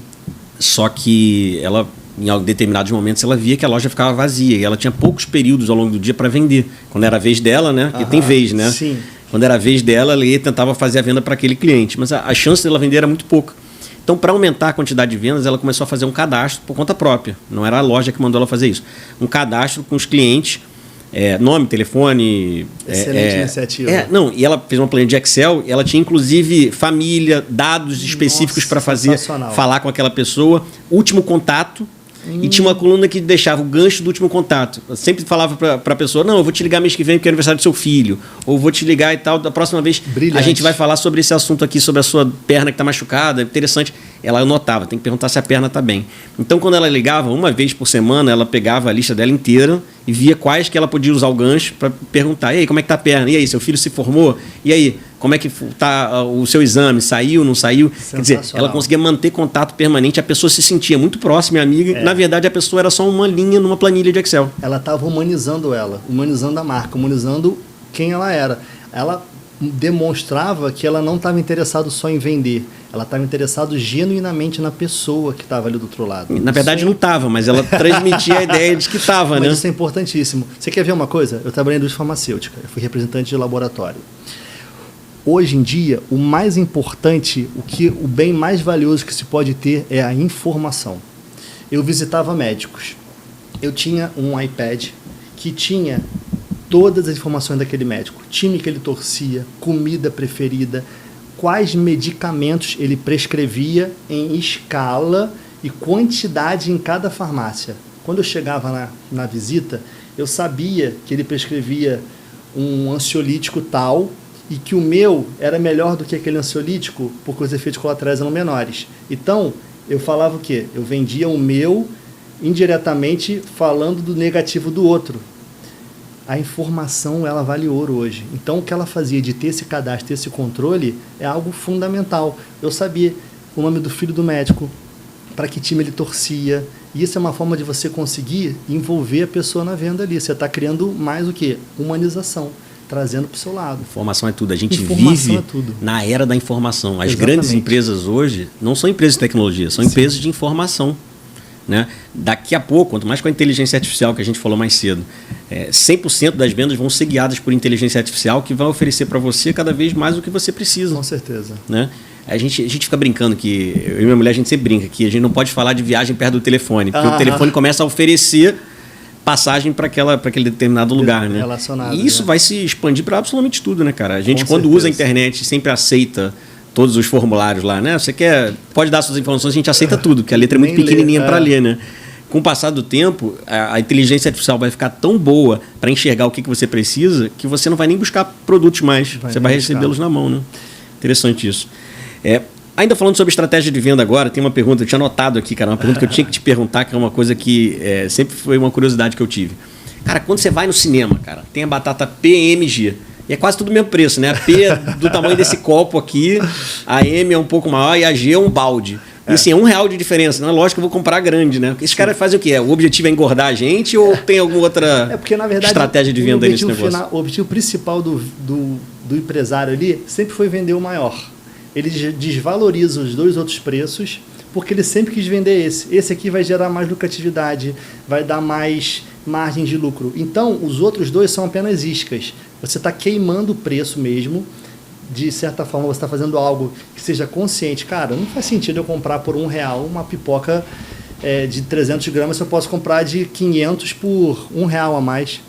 Só que ela, em determinados momentos, ela via que a loja ficava vazia e ela tinha poucos períodos ao longo do dia para vender. Quando era a vez dela, né? Porque tem vez, né? Sim. Quando era a vez dela, ela ia tentava fazer a venda para aquele cliente, mas a chance dela vender era muito pouca. Então, para aumentar a quantidade de vendas, ela começou a fazer um cadastro por conta própria. Não era a loja que mandou ela fazer isso. Um cadastro com os clientes, nome, telefone... Excelente iniciativa. E ela fez uma planilha de Excel, e ela tinha inclusive família, dados específicos para falar com aquela pessoa, último contato, e tinha uma coluna que deixava o gancho do último contato. Eu sempre falava para a pessoa, não, eu vou te ligar mês que vem porque é aniversário do seu filho, ou vou te ligar e tal, da próxima vez a gente vai falar sobre esse assunto aqui, sobre a sua perna que está machucada, interessante. Ela anotava, tem que perguntar se a perna está bem. Então, quando ela ligava, uma vez por semana, ela pegava a lista dela inteira e via quais que ela podia usar o gancho para perguntar, e aí, como é que está a perna? E aí, seu filho se formou? E aí, como é que está o seu exame? Saiu, não saiu? Quer dizer, ela conseguia manter contato permanente, a pessoa se sentia muito próxima e amiga. Na verdade, a pessoa era só uma linha numa planilha de Excel. Ela estava humanizando humanizando a marca, humanizando quem ela era. Ela demonstrava que ela não estava interessada só em vender, ela estava interessada genuinamente na pessoa que estava ali do outro lado. Na verdade não estava, mas ela transmitia a ideia de que estava, né? Mas isso é importantíssimo. Você quer ver uma coisa? Eu trabalhei na indústria farmacêutica, eu fui representante de laboratório. Hoje em dia, o mais importante, o bem mais valioso que se pode ter é a informação. Eu visitava médicos. Eu tinha um iPad que tinha todas as informações daquele médico, time que ele torcia, comida preferida, quais medicamentos ele prescrevia em escala e quantidade em cada farmácia. Quando eu chegava na visita, Eu sabia que ele prescrevia um ansiolítico tal e que o meu era melhor do que aquele ansiolítico porque os efeitos colaterais eram menores. Então, eu falava o quê? Eu vendia o meu indiretamente falando do negativo do outro. A informação, ela vale ouro hoje. Então, o que ela fazia de ter esse cadastro, ter esse controle, é algo fundamental. Eu sabia o nome do filho do médico, para que time ele torcia. E isso é uma forma de você conseguir envolver a pessoa na venda ali. Você está criando mais o quê? Humanização, trazendo para o seu lado. Informação é tudo. A gente Informação vive é tudo. na era da informação. As Exatamente. grandes empresas hoje não são empresas de tecnologia, são empresas de informação. Né? Daqui a pouco, quanto mais com a inteligência artificial que a gente falou mais cedo, 100% das vendas vão ser guiadas por inteligência artificial que vai oferecer para você cada vez mais o que você precisa. Com certeza. Né? A gente fica brincando que, eu e minha mulher, a gente sempre brinca que a gente não pode falar de viagem perto do telefone, porque o telefone começa a oferecer passagem para aquele determinado lugar. Né? Relacionado, e isso vai se expandir para absolutamente tudo, né, cara? A gente, quando usa a internet, sempre aceita todos os formulários lá, né? Você pode dar suas informações, a gente aceita tudo, porque a letra é muito pequenininha para ler, né? Com o passar do tempo, a inteligência artificial vai ficar tão boa para enxergar o que você precisa que você não vai nem buscar produtos mais, você vai recebê-los na mão, né? Interessante isso. Ainda falando sobre estratégia de venda agora, tem uma pergunta, eu tinha anotado aqui, cara, uma pergunta que eu tinha que te perguntar, que é uma coisa que sempre foi uma curiosidade que eu tive. Cara, quando você vai no cinema, cara, tem a batata PMG. E é quase tudo o mesmo preço, né? A P é do tamanho desse copo aqui, a M é um pouco maior e a G é um balde. E assim, é R$1 de diferença. Não é lógico que eu vou comprar grande, né? Esses caras fazem o quê? O objetivo é engordar a gente ou tem alguma outra porque, na verdade, estratégia de venda nesse negócio? O objetivo principal do empresário ali sempre foi vender o maior. Ele desvaloriza os dois outros preços porque ele sempre quis vender esse. Esse aqui vai gerar mais lucratividade, vai dar mais margem de lucro. Então, os outros dois são apenas iscas. Você está queimando o preço mesmo. De certa forma, você está fazendo algo que seja consciente. Cara, não faz sentido eu comprar por R$1 uma pipoca de 300 gramas se eu posso comprar de 500 por R$1 a mais.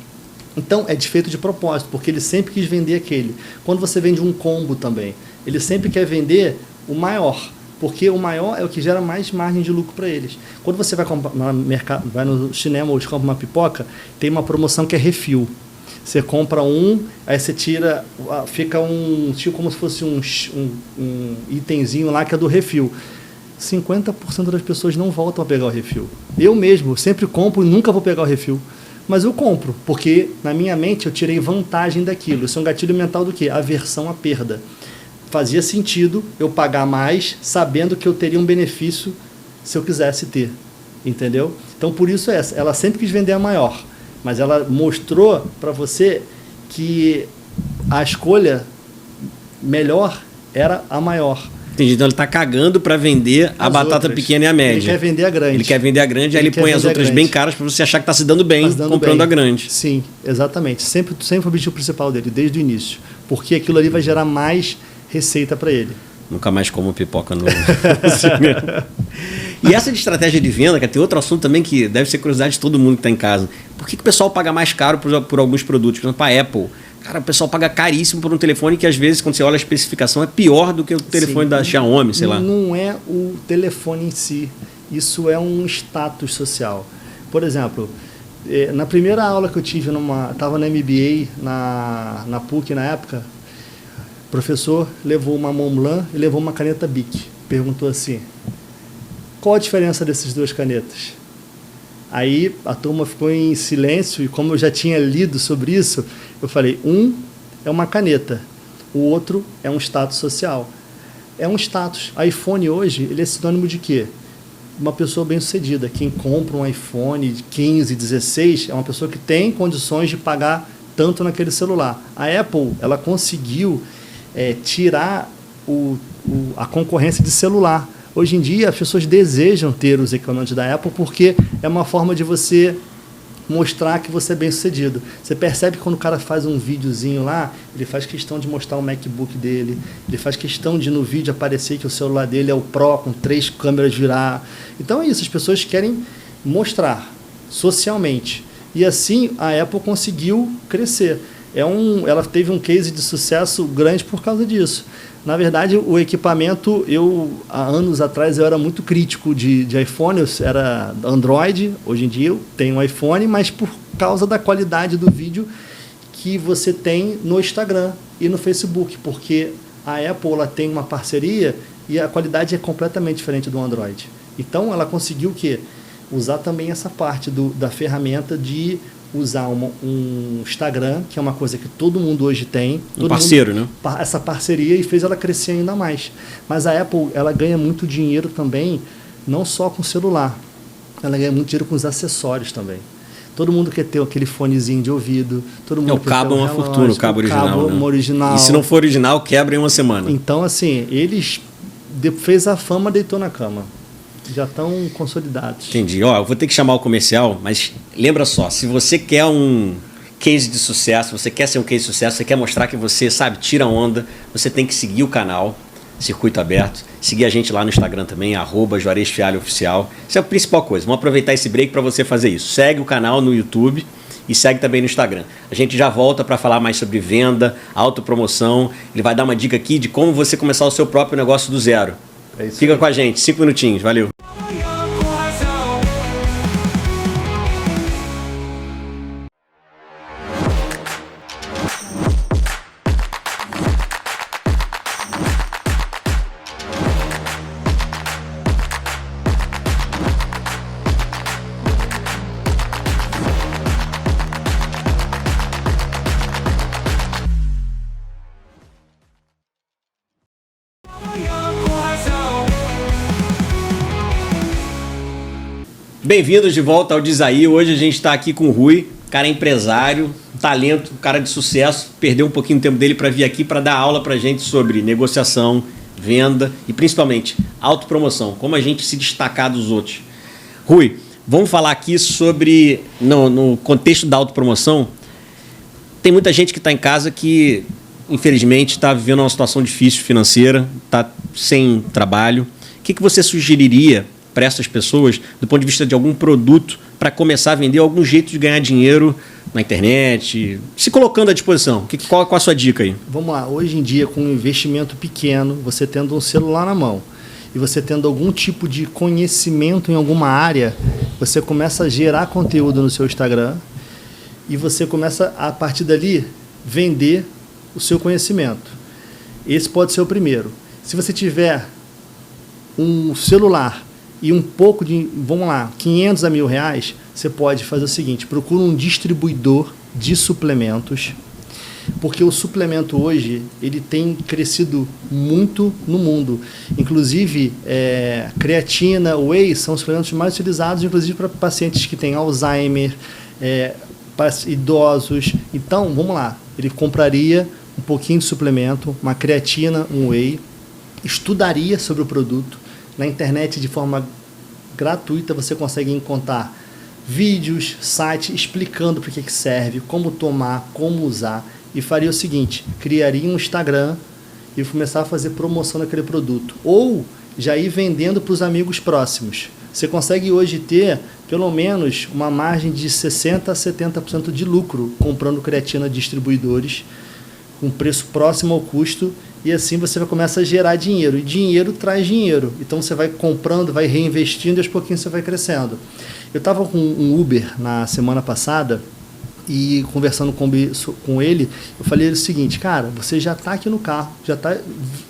Então, é desfeito de propósito, porque ele sempre quis vender aquele. Quando você vende um combo também, ele sempre quer vender o maior, porque o maior é o que gera mais margem de lucro para eles. Quando você vai comprar no mercado, vai no cinema ou compra uma pipoca, tem uma promoção que é refil. Você compra um, aí você tira, fica tipo como se fosse um itemzinho lá que é do refil. 50% das pessoas não voltam a pegar o refil. Eu mesmo sempre compro e nunca vou pegar o refil. Mas eu compro, porque na minha mente eu tirei vantagem daquilo. Isso é um gatilho mental do quê? Aversão à perda. Fazia sentido eu pagar mais, sabendo que eu teria um benefício se eu quisesse ter. Entendeu? Então, por isso ela sempre quis vender a maior. Mas ela mostrou para você que a escolha melhor era a maior. Entendi. Então ele está cagando para vender a batata pequena e a média. Ele quer vender a grande. Ele quer vender a grande, aí ele põe as outras bem caras para você achar que está se dando bem comprando a grande. Sim, exatamente. Sempre o objetivo principal dele, desde o início. Porque aquilo ali vai gerar mais receita para ele. Nunca mais como pipoca no cinema. E essa de estratégia de venda, que tem outro assunto também que deve ser curiosidade de todo mundo que está em casa. Por que o pessoal paga mais caro por alguns produtos? Por exemplo, a Apple. Cara, o pessoal paga caríssimo por um telefone que, às vezes, quando você olha a especificação, é pior do que o telefone da Xiaomi, sei lá. Não é o telefone em si. Isso é um status social. Por exemplo, na primeira aula que eu tive, estava na MBA, na PUC na época, o professor levou uma Montblanc e levou uma caneta Bic. Perguntou assim, qual a diferença dessas duas canetas? Aí a turma ficou em silêncio e como eu já tinha lido sobre isso, eu falei, um é uma caneta, o outro é um status social. É um status. iPhone hoje, ele é sinônimo de quê? Uma pessoa bem-sucedida. Quem compra um iPhone de 15, 16 é uma pessoa que tem condições de pagar tanto naquele celular. A Apple, ela conseguiu tirar a concorrência de celular. Hoje em dia, as pessoas desejam ter os equipamentos da Apple porque é uma forma de você mostrar que você é bem-sucedido. Você percebe que quando o cara faz um videozinho lá, ele faz questão de mostrar o MacBook dele, ele faz questão de no vídeo aparecer que o celular dele é o Pro, com 3 câmeras virar. Então é isso, as pessoas querem mostrar socialmente. E assim a Apple conseguiu crescer. ela teve um case de sucesso grande por causa disso. Na verdade, o equipamento, há anos atrás, eu era muito crítico de iPhone, eu era Android, hoje em dia eu tenho um iPhone, mas por causa da qualidade do vídeo que você tem no Instagram e no Facebook, porque a Apple ela tem uma parceria e a qualidade é completamente diferente do Android. Então, ela conseguiu o quê? Usar também essa parte da ferramenta de usar um Instagram, que é uma coisa que todo mundo hoje tem. Um parceiro, né? Essa parceria, e fez ela crescer ainda mais. Mas a Apple, ela ganha muito dinheiro também, não só com o celular. Ela ganha muito dinheiro com os acessórios também. Todo mundo quer ter aquele fonezinho de ouvido. Todo mundo O cabo é uma fortuna, o cabo original. Cabo né? original. E se não for original, quebra em uma semana. Então, assim, eles fez a fama, deitou na cama. Já estão consolidados. Entendi. Ó, eu vou ter que chamar o comercial, mas lembra só, se você quer um case de sucesso, você quer ser um case de sucesso, você quer mostrar que você, sabe, tira onda, você tem que seguir o canal Circuito Aberto, seguir a gente lá no Instagram também, @JuarezFialhoOficial. Isso é a principal coisa. Vamos aproveitar esse break para você fazer isso. Segue o canal no YouTube e segue também no Instagram. A gente já volta para falar mais sobre venda, autopromoção. Ele vai dar uma dica aqui de como você começar o seu próprio negócio do zero. É isso. Fica com a gente, 5 minutinhos. Valeu. Manhã com razão. Manhã com razão. Bem-vindos de volta ao Dizaí. Hoje a gente está aqui com o Rui, cara empresário, talento, cara de sucesso. Perdeu um pouquinho do tempo dele para vir aqui para dar aula para a gente sobre negociação, venda e principalmente autopromoção, como a gente se destacar dos outros. Rui, vamos falar aqui sobre, no contexto da autopromoção, tem muita gente que está em casa que, infelizmente, está vivendo uma situação difícil financeira, está sem trabalho. O que você sugeriria para essas pessoas, do ponto de vista de algum produto, para começar a vender, algum jeito de ganhar dinheiro na internet, se colocando à disposição? Qual a sua dica aí? Vamos lá, hoje em dia, com um investimento pequeno, você tendo um celular na mão e você tendo algum tipo de conhecimento em alguma área, você começa a gerar conteúdo no seu Instagram e você começa, a partir dali, vender o seu conhecimento. Esse pode ser o primeiro. Se você tiver um celular e um pouco de, vamos lá, 500 a R$1.000, você pode fazer o seguinte: procura um distribuidor de suplementos, porque o suplemento hoje ele tem crescido muito no mundo. Inclusive, creatina, whey são os suplementos mais utilizados, inclusive para pacientes que têm Alzheimer, para idosos. Então, vamos lá, ele compraria um pouquinho de suplemento, uma creatina, um whey, estudaria sobre o produto. Na internet, de forma gratuita, você consegue encontrar vídeos, sites explicando para que serve, como tomar, como usar, e faria o seguinte: criaria um Instagram e começar a fazer promoção daquele produto, ou já ir vendendo para os amigos próximos. Você consegue hoje ter pelo menos uma margem de 60% a 70% de lucro comprando creatina de distribuidores com preço próximo ao custo, e assim você vai começar a gerar dinheiro, e dinheiro traz dinheiro. Então você vai comprando, vai reinvestindo e aos pouquinhos você vai crescendo. Eu estava com um Uber na semana passada e conversando com ele, eu falei o seguinte: cara, você já está aqui no carro,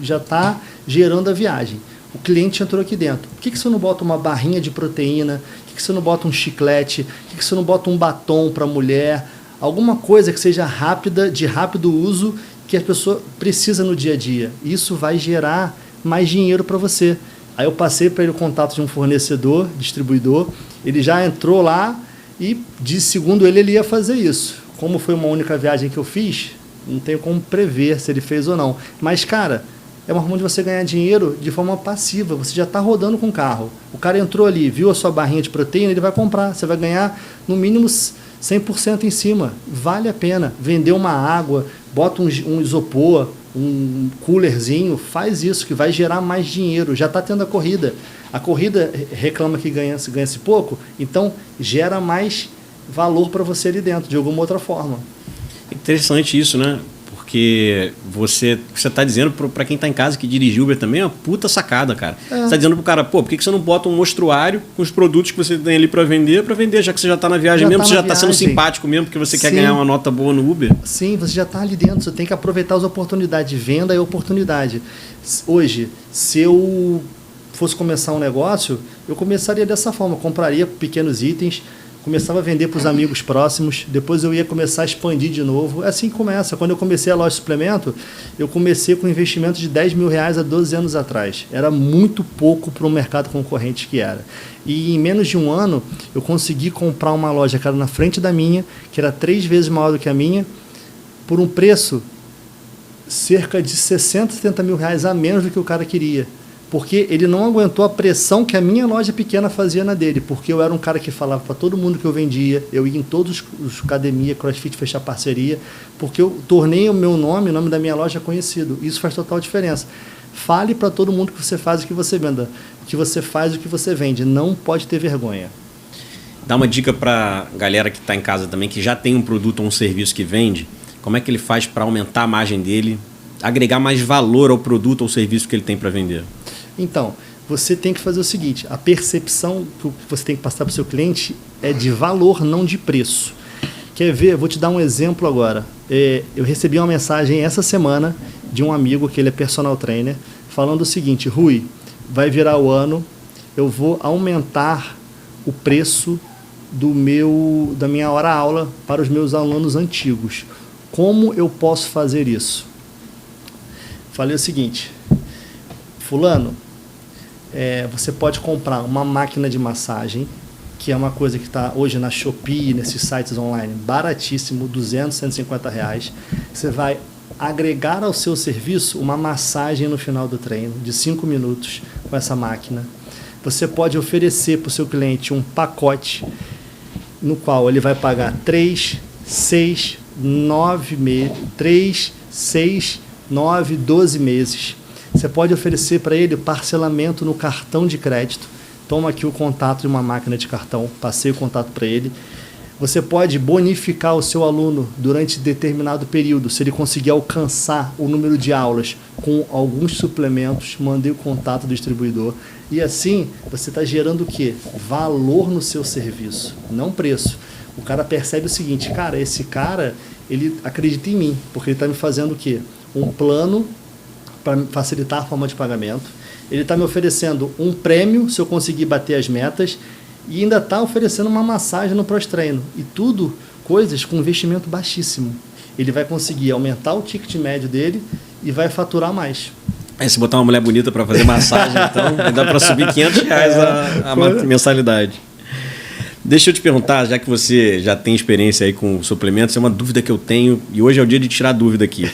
já tá gerando a viagem. O cliente entrou aqui dentro. Por que você não bota uma barrinha de proteína? Por que você não bota um chiclete? Por que você não bota um batom para a mulher? Alguma coisa que seja rápida, de rápido uso, que a pessoa precisa no dia a dia. Isso vai gerar mais dinheiro para você. Aí eu passei para ele o contato de um fornecedor, distribuidor. Ele já entrou lá e, segundo ele ia fazer isso. Como foi uma única viagem que eu fiz, não tenho como prever se ele fez ou não. Mas, cara, é uma forma de você ganhar dinheiro de forma passiva. Você já está rodando com o carro. O cara entrou ali, viu a sua barrinha de proteína, ele vai comprar. Você vai ganhar, no mínimo, 100% em cima. Vale a pena. Vender uma água, bota um isopor, um coolerzinho, faz isso, que vai gerar mais dinheiro. Já está tendo a corrida. A corrida reclama que ganha-se pouco, então gera mais valor para você ali dentro, de alguma outra forma. Interessante isso, né? Porque você está dizendo para quem está em casa que dirige Uber também é uma puta sacada, cara. Você está dizendo pro cara, pô, por que você não bota um mostruário com os produtos que você tem ali para vender, já que você já está na viagem mesmo, você já está sendo simpático mesmo, porque você quer ganhar uma nota boa no Uber? Sim, você já está ali dentro, você tem que aproveitar as oportunidades de venda e oportunidade. Hoje, se eu fosse começar um negócio, eu começaria dessa forma, compraria pequenos itens, começava a vender para os amigos próximos, depois eu ia começar a expandir de novo. É assim que começa. Quando eu comecei a loja de suplemento, eu comecei com um investimento de R$10 mil há 12 anos atrás. Era muito pouco para o mercado concorrente que era. E em menos de um ano, eu consegui comprar uma loja que era na frente da minha, que era 3 vezes maior do que a minha, por um preço cerca de 60, 70 mil reais a menos do que o cara queria. Porque ele não aguentou a pressão que a minha loja pequena fazia na dele, porque eu era um cara que falava para todo mundo que eu vendia, eu ia em todos os academia, CrossFit, fechar parceria, porque eu tornei o meu nome, o nome da minha loja conhecido. Isso faz total diferença. Fale para todo mundo que você faz o que você venda, o que você faz o que você vende, não pode ter vergonha. Dá uma dica para galera que está em casa também, que já tem um produto ou um serviço que vende, como é que ele faz para aumentar a margem dele, agregar mais valor ao produto ou serviço que ele tem para vender? Então, você tem que fazer o seguinte, a percepção que você tem que passar para o seu cliente é de valor, não de preço. Quer ver? Eu vou te dar um exemplo agora. Eu recebi uma mensagem essa semana de um amigo, que ele é personal trainer, falando o seguinte: Rui, vai virar o ano, eu vou aumentar o preço da minha hora-aula para os meus alunos antigos. Como eu posso fazer isso? Falei o seguinte: fulano, você pode comprar uma máquina de massagem, que é uma coisa que está hoje na Shopee, nesses sites online, baratíssimo, 200, 150 reais. Você vai agregar ao seu serviço uma massagem no final do treino, de 5 minutos, com essa máquina. Você pode oferecer para o seu cliente um pacote no qual ele vai pagar 3, 6, 9 meses, 3, 6, 9, 12 meses. Você pode oferecer para ele parcelamento no cartão de crédito. Toma aqui o contato de uma máquina de cartão, passei o contato para ele. Você pode bonificar o seu aluno durante determinado período, se ele conseguir alcançar o número de aulas com alguns suplementos, mandei o contato do distribuidor. E assim, você está gerando o quê? Valor no seu serviço, não preço. O cara percebe o seguinte: cara, esse cara, ele acredita em mim, porque ele está me fazendo o quê? Um plano para facilitar a forma de pagamento. Ele está me oferecendo um prêmio se eu conseguir bater as metas e ainda está oferecendo uma massagem no pós-treino. E tudo coisas com investimento baixíssimo. Ele vai conseguir aumentar o ticket médio dele e vai faturar mais. Se botar uma mulher bonita para fazer massagem, então dá para subir R$500 a mensalidade. Deixa eu te perguntar, já que você já tem experiência aí com suplementos, é uma dúvida que eu tenho e hoje é o dia de tirar a dúvida aqui.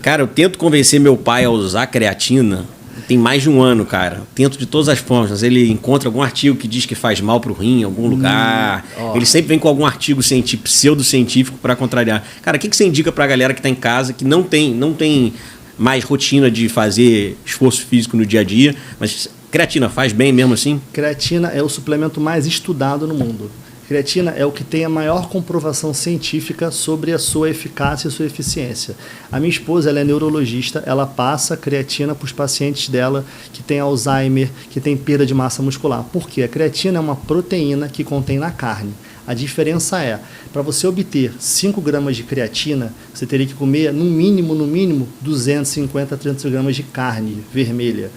Cara, eu tento convencer meu pai a usar creatina, tem mais de um ano, cara. Tento de todas as formas. Ele encontra algum artigo que diz que faz mal pro rim em algum lugar. Ele sempre vem com algum artigo pseudocientífico para contrariar. Cara, o que você indica pra galera que tá em casa, que não tem mais rotina de fazer esforço físico no dia a dia, mas creatina faz bem mesmo assim? Creatina é o suplemento mais estudado no mundo. Creatina é o que tem a maior comprovação científica sobre a sua eficácia e sua eficiência. A minha esposa, ela é neurologista, ela passa creatina para os pacientes dela que tem Alzheimer, que tem perda de massa muscular. Por quê? A creatina é uma proteína que contém na carne. A diferença é, para você obter 5 gramas de creatina, você teria que comer, no mínimo, 250 a 300 gramas de carne vermelha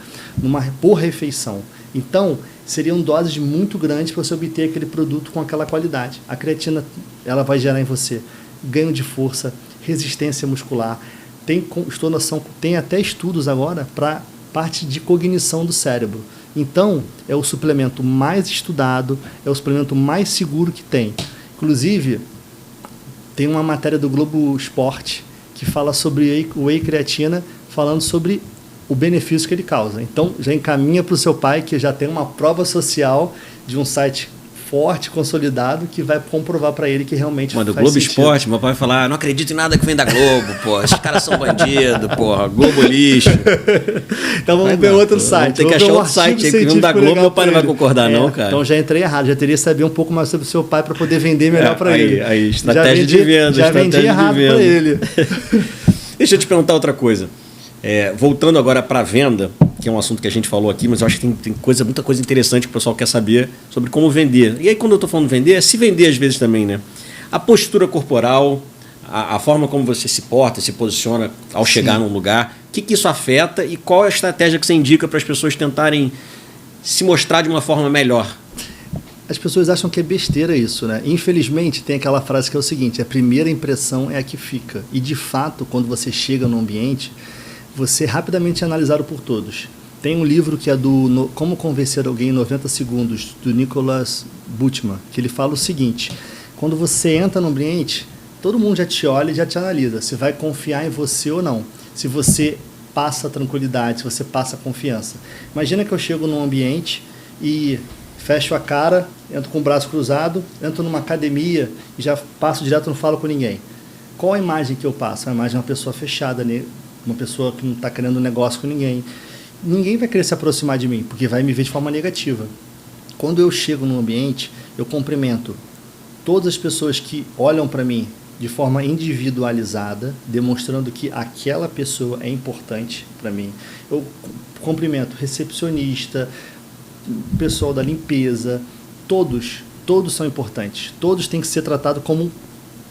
por refeição. Então, seriam doses muito grandes para você obter aquele produto com aquela qualidade. A creatina, ela vai gerar em você ganho de força, resistência muscular. Tem até estudos agora para parte de cognição do cérebro. Então, é o suplemento mais estudado, é o suplemento mais seguro que tem. Inclusive, tem uma matéria do Globo Esporte que fala sobre whey creatina, falando sobre o benefício que ele causa. Então, já encaminha para o seu pai, que já tem uma prova social de um site forte, consolidado, que vai comprovar para ele que realmente Mano, o faz Globo sentido. Esporte, meu pai vai falar, não acredito em nada que vem da Globo, pô. Esses caras são bandidos, porra. Globo lixo. Então vamos Vai ver não, outro pô. site. Vamos ter que Vamos ver achar um outro site artigo aí, que vem da científico Globo, legal meu pai não pra vai ele. concordar não, cara. Então já entrei errado, já teria que saber um pouco mais sobre o seu pai para poder vender melhor para ele. Aí, estratégia de venda. Já vendi errado para ele. Deixa eu te perguntar outra coisa. Voltando agora para a venda, que é um assunto que a gente falou aqui, mas eu acho que tem muita coisa interessante que o pessoal quer saber sobre como vender. E aí, quando eu estou falando vender, é se vender às vezes também, né? A postura corporal, a forma como você se porta, se posiciona ao chegar num lugar, o que isso afeta e qual é a estratégia que você indica para as pessoas tentarem se mostrar de uma forma melhor? As pessoas acham que é besteira isso, né? Infelizmente, tem aquela frase que é o seguinte, a primeira impressão é a que fica. E, de fato, quando você chega no ambiente, você rapidamente é analisado por todos. Tem um livro que é do Como Convencer Alguém em 90 Segundos, do Nicholas Butman, que ele fala o seguinte, quando você entra no ambiente, todo mundo já te olha e já te analisa, se vai confiar em você ou não, se você passa tranquilidade, se você passa confiança. Imagina que eu chego num ambiente e fecho a cara, entro com o braço cruzado, entro numa academia e já passo direto, não falo com ninguém. Qual a imagem que eu passo? A imagem de uma pessoa fechada, né? Uma pessoa que não está querendo negócio com ninguém. Ninguém vai querer se aproximar de mim, porque vai me ver de forma negativa. Quando eu chego no ambiente, eu cumprimento todas as pessoas que olham para mim de forma individualizada, demonstrando que aquela pessoa é importante para mim. Eu cumprimento recepcionista, pessoal da limpeza, todos são importantes. Todos têm que ser tratados como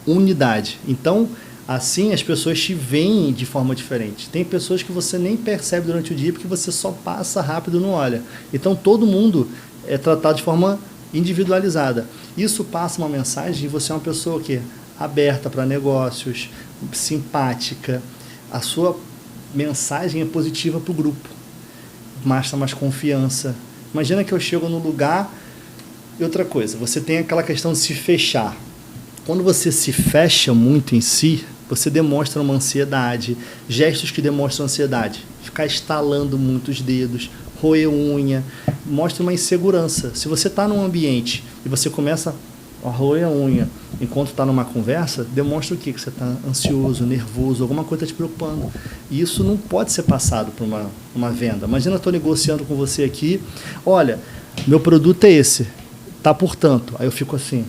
unidade. Então, assim as pessoas te veem de forma diferente. Tem pessoas que você nem percebe durante o dia porque você só passa rápido e não olha. Então todo mundo é tratado de forma individualizada. Isso passa uma mensagem de você é uma pessoa que aberta para negócios, simpática. A sua mensagem é positiva para o grupo. Mostra mais confiança. Imagina que eu chego num lugar e outra coisa, você tem aquela questão de se fechar. Quando você se fecha muito em si, você demonstra uma ansiedade, gestos que demonstram ansiedade, ficar estalando muitos dedos, roer unha, mostra uma insegurança. Se você está num ambiente e você começa a roer a unha enquanto está numa conversa, demonstra o quê? Que você está ansioso, nervoso, alguma coisa está te preocupando. E isso não pode ser passado para uma venda. Imagina eu estou negociando com você aqui, olha, meu produto é esse, tá por tanto. Aí eu fico assim,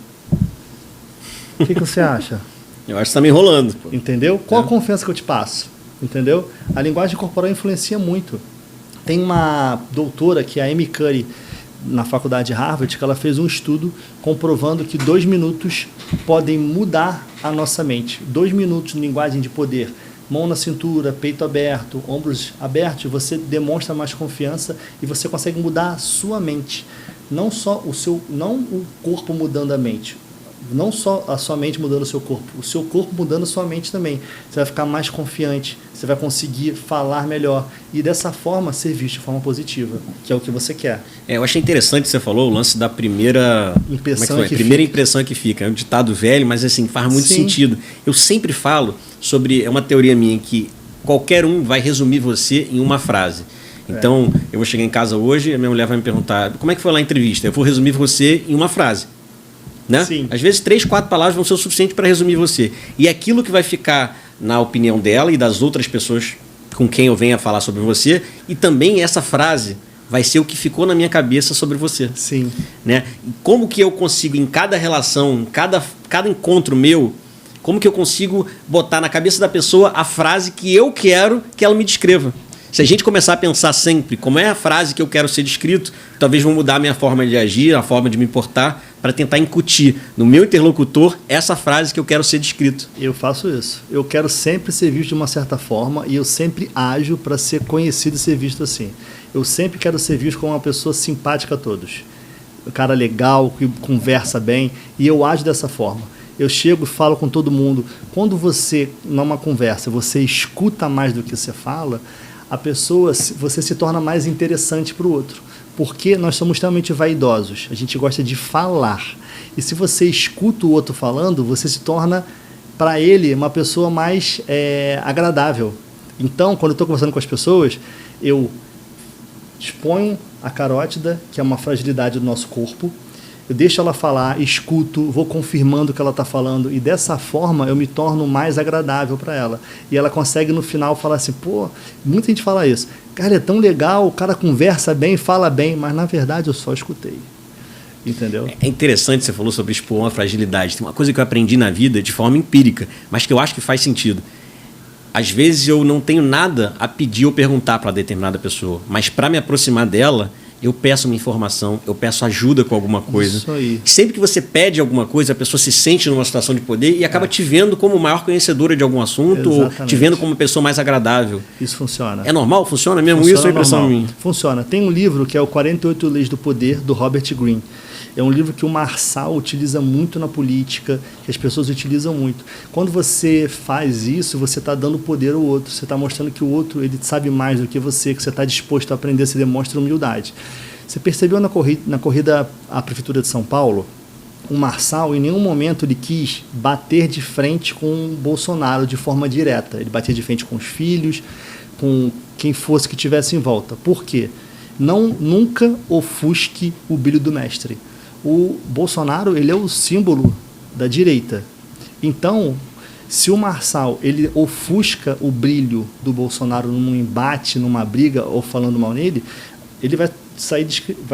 o que você acha? Eu acho que está me enrolando. Pô. Entendeu? Qual a confiança que eu te passo? Entendeu? A linguagem corporal influencia muito. Tem uma doutora, que é a Amy Cuddy, na faculdade de Harvard, que ela fez um estudo comprovando que 2 minutos podem mudar a nossa mente. 2 minutos de linguagem de poder. Mão na cintura, peito aberto, ombros abertos, você demonstra mais confiança e você consegue mudar a sua mente. Não só não o corpo mudando a mente. Não só a sua mente mudando o seu corpo mudando a sua mente também. Você vai ficar mais confiante, você vai conseguir falar melhor e dessa forma ser visto de forma positiva, que é o que você quer. Eu achei interessante que você falou o lance da primeira impressão. Primeira impressão que fica. É um ditado velho, mas assim, faz muito sentido. Eu sempre falo sobre, é uma teoria minha, que qualquer um vai resumir você em uma frase. Então, eu vou chegar em casa hoje e a minha mulher vai me perguntar, como é que foi lá a entrevista? Eu vou resumir você em uma frase. Né? Sim. Às vezes 3, 4 palavras vão ser o suficiente para resumir você. E aquilo que vai ficar na opinião dela e das outras pessoas com quem eu venha falar sobre você, e também essa frase vai ser o que ficou na minha cabeça sobre você. Sim. Né? E como que eu consigo, em cada relação, em cada encontro meu, como que eu consigo botar na cabeça da pessoa a frase que eu quero que ela me descreva? Se a gente começar a pensar sempre como é a frase que eu quero ser descrito, talvez vou mudar a minha forma de agir, a forma de me importar, para tentar incutir no meu interlocutor essa frase que eu quero ser descrito. Eu faço isso. Eu quero sempre ser visto de uma certa forma e eu sempre ajo para ser conhecido e ser visto assim. Eu sempre quero ser visto como uma pessoa simpática a todos. Um cara legal, que conversa bem, e eu ajo dessa forma. Eu chego e falo com todo mundo. Quando você, numa conversa, você escuta mais do que você fala, a pessoa, você se torna mais interessante para o outro. Porque nós somos extremamente vaidosos. A gente gosta de falar. E se você escuta o outro falando, você se torna, para ele, uma pessoa mais agradável. Então, quando eu estou conversando com as pessoas, eu exponho a carótida, que é uma fragilidade do nosso corpo. Eu deixo ela falar, escuto, vou confirmando o que ela está falando e dessa forma eu me torno mais agradável para ela. E ela consegue no final falar assim, pô, muita gente fala isso, cara, é tão legal, o cara conversa bem, fala bem, mas na verdade eu só escutei. Entendeu? É interessante, você falou sobre expor uma fragilidade. Tem uma coisa que eu aprendi na vida de forma empírica, mas que eu acho que faz sentido. Às vezes eu não tenho nada a pedir ou perguntar para determinada pessoa, mas para me aproximar dela, eu peço uma informação, eu peço ajuda com alguma coisa. Isso aí. Sempre que você pede alguma coisa, a pessoa se sente numa situação de poder e acaba te vendo como maior conhecedora de algum assunto. Exatamente. Ou te vendo como uma pessoa mais agradável. Isso funciona. É normal? Funciona mesmo? Funciona Isso é impressão normal. minha? Funciona. Tem um livro que é o 48 Leis do Poder, do Robert Greene. É um livro que o Marçal utiliza muito na política, que as pessoas utilizam muito. Quando você faz isso, você está dando poder ao outro. Você está mostrando que o outro ele sabe mais do que você está disposto a aprender, você demonstra humildade. Você percebeu na corrida à Prefeitura de São Paulo, o Marçal, em nenhum momento, ele quis bater de frente com o Bolsonaro de forma direta. Ele batia de frente com os filhos, com quem fosse que tivesse em volta. Por quê? Nunca ofusque o brilho do mestre. O Bolsonaro, ele é o símbolo da direita. Então, se o Marçal ele ofusca o brilho do Bolsonaro num embate, numa briga ou falando mal nele, ele vai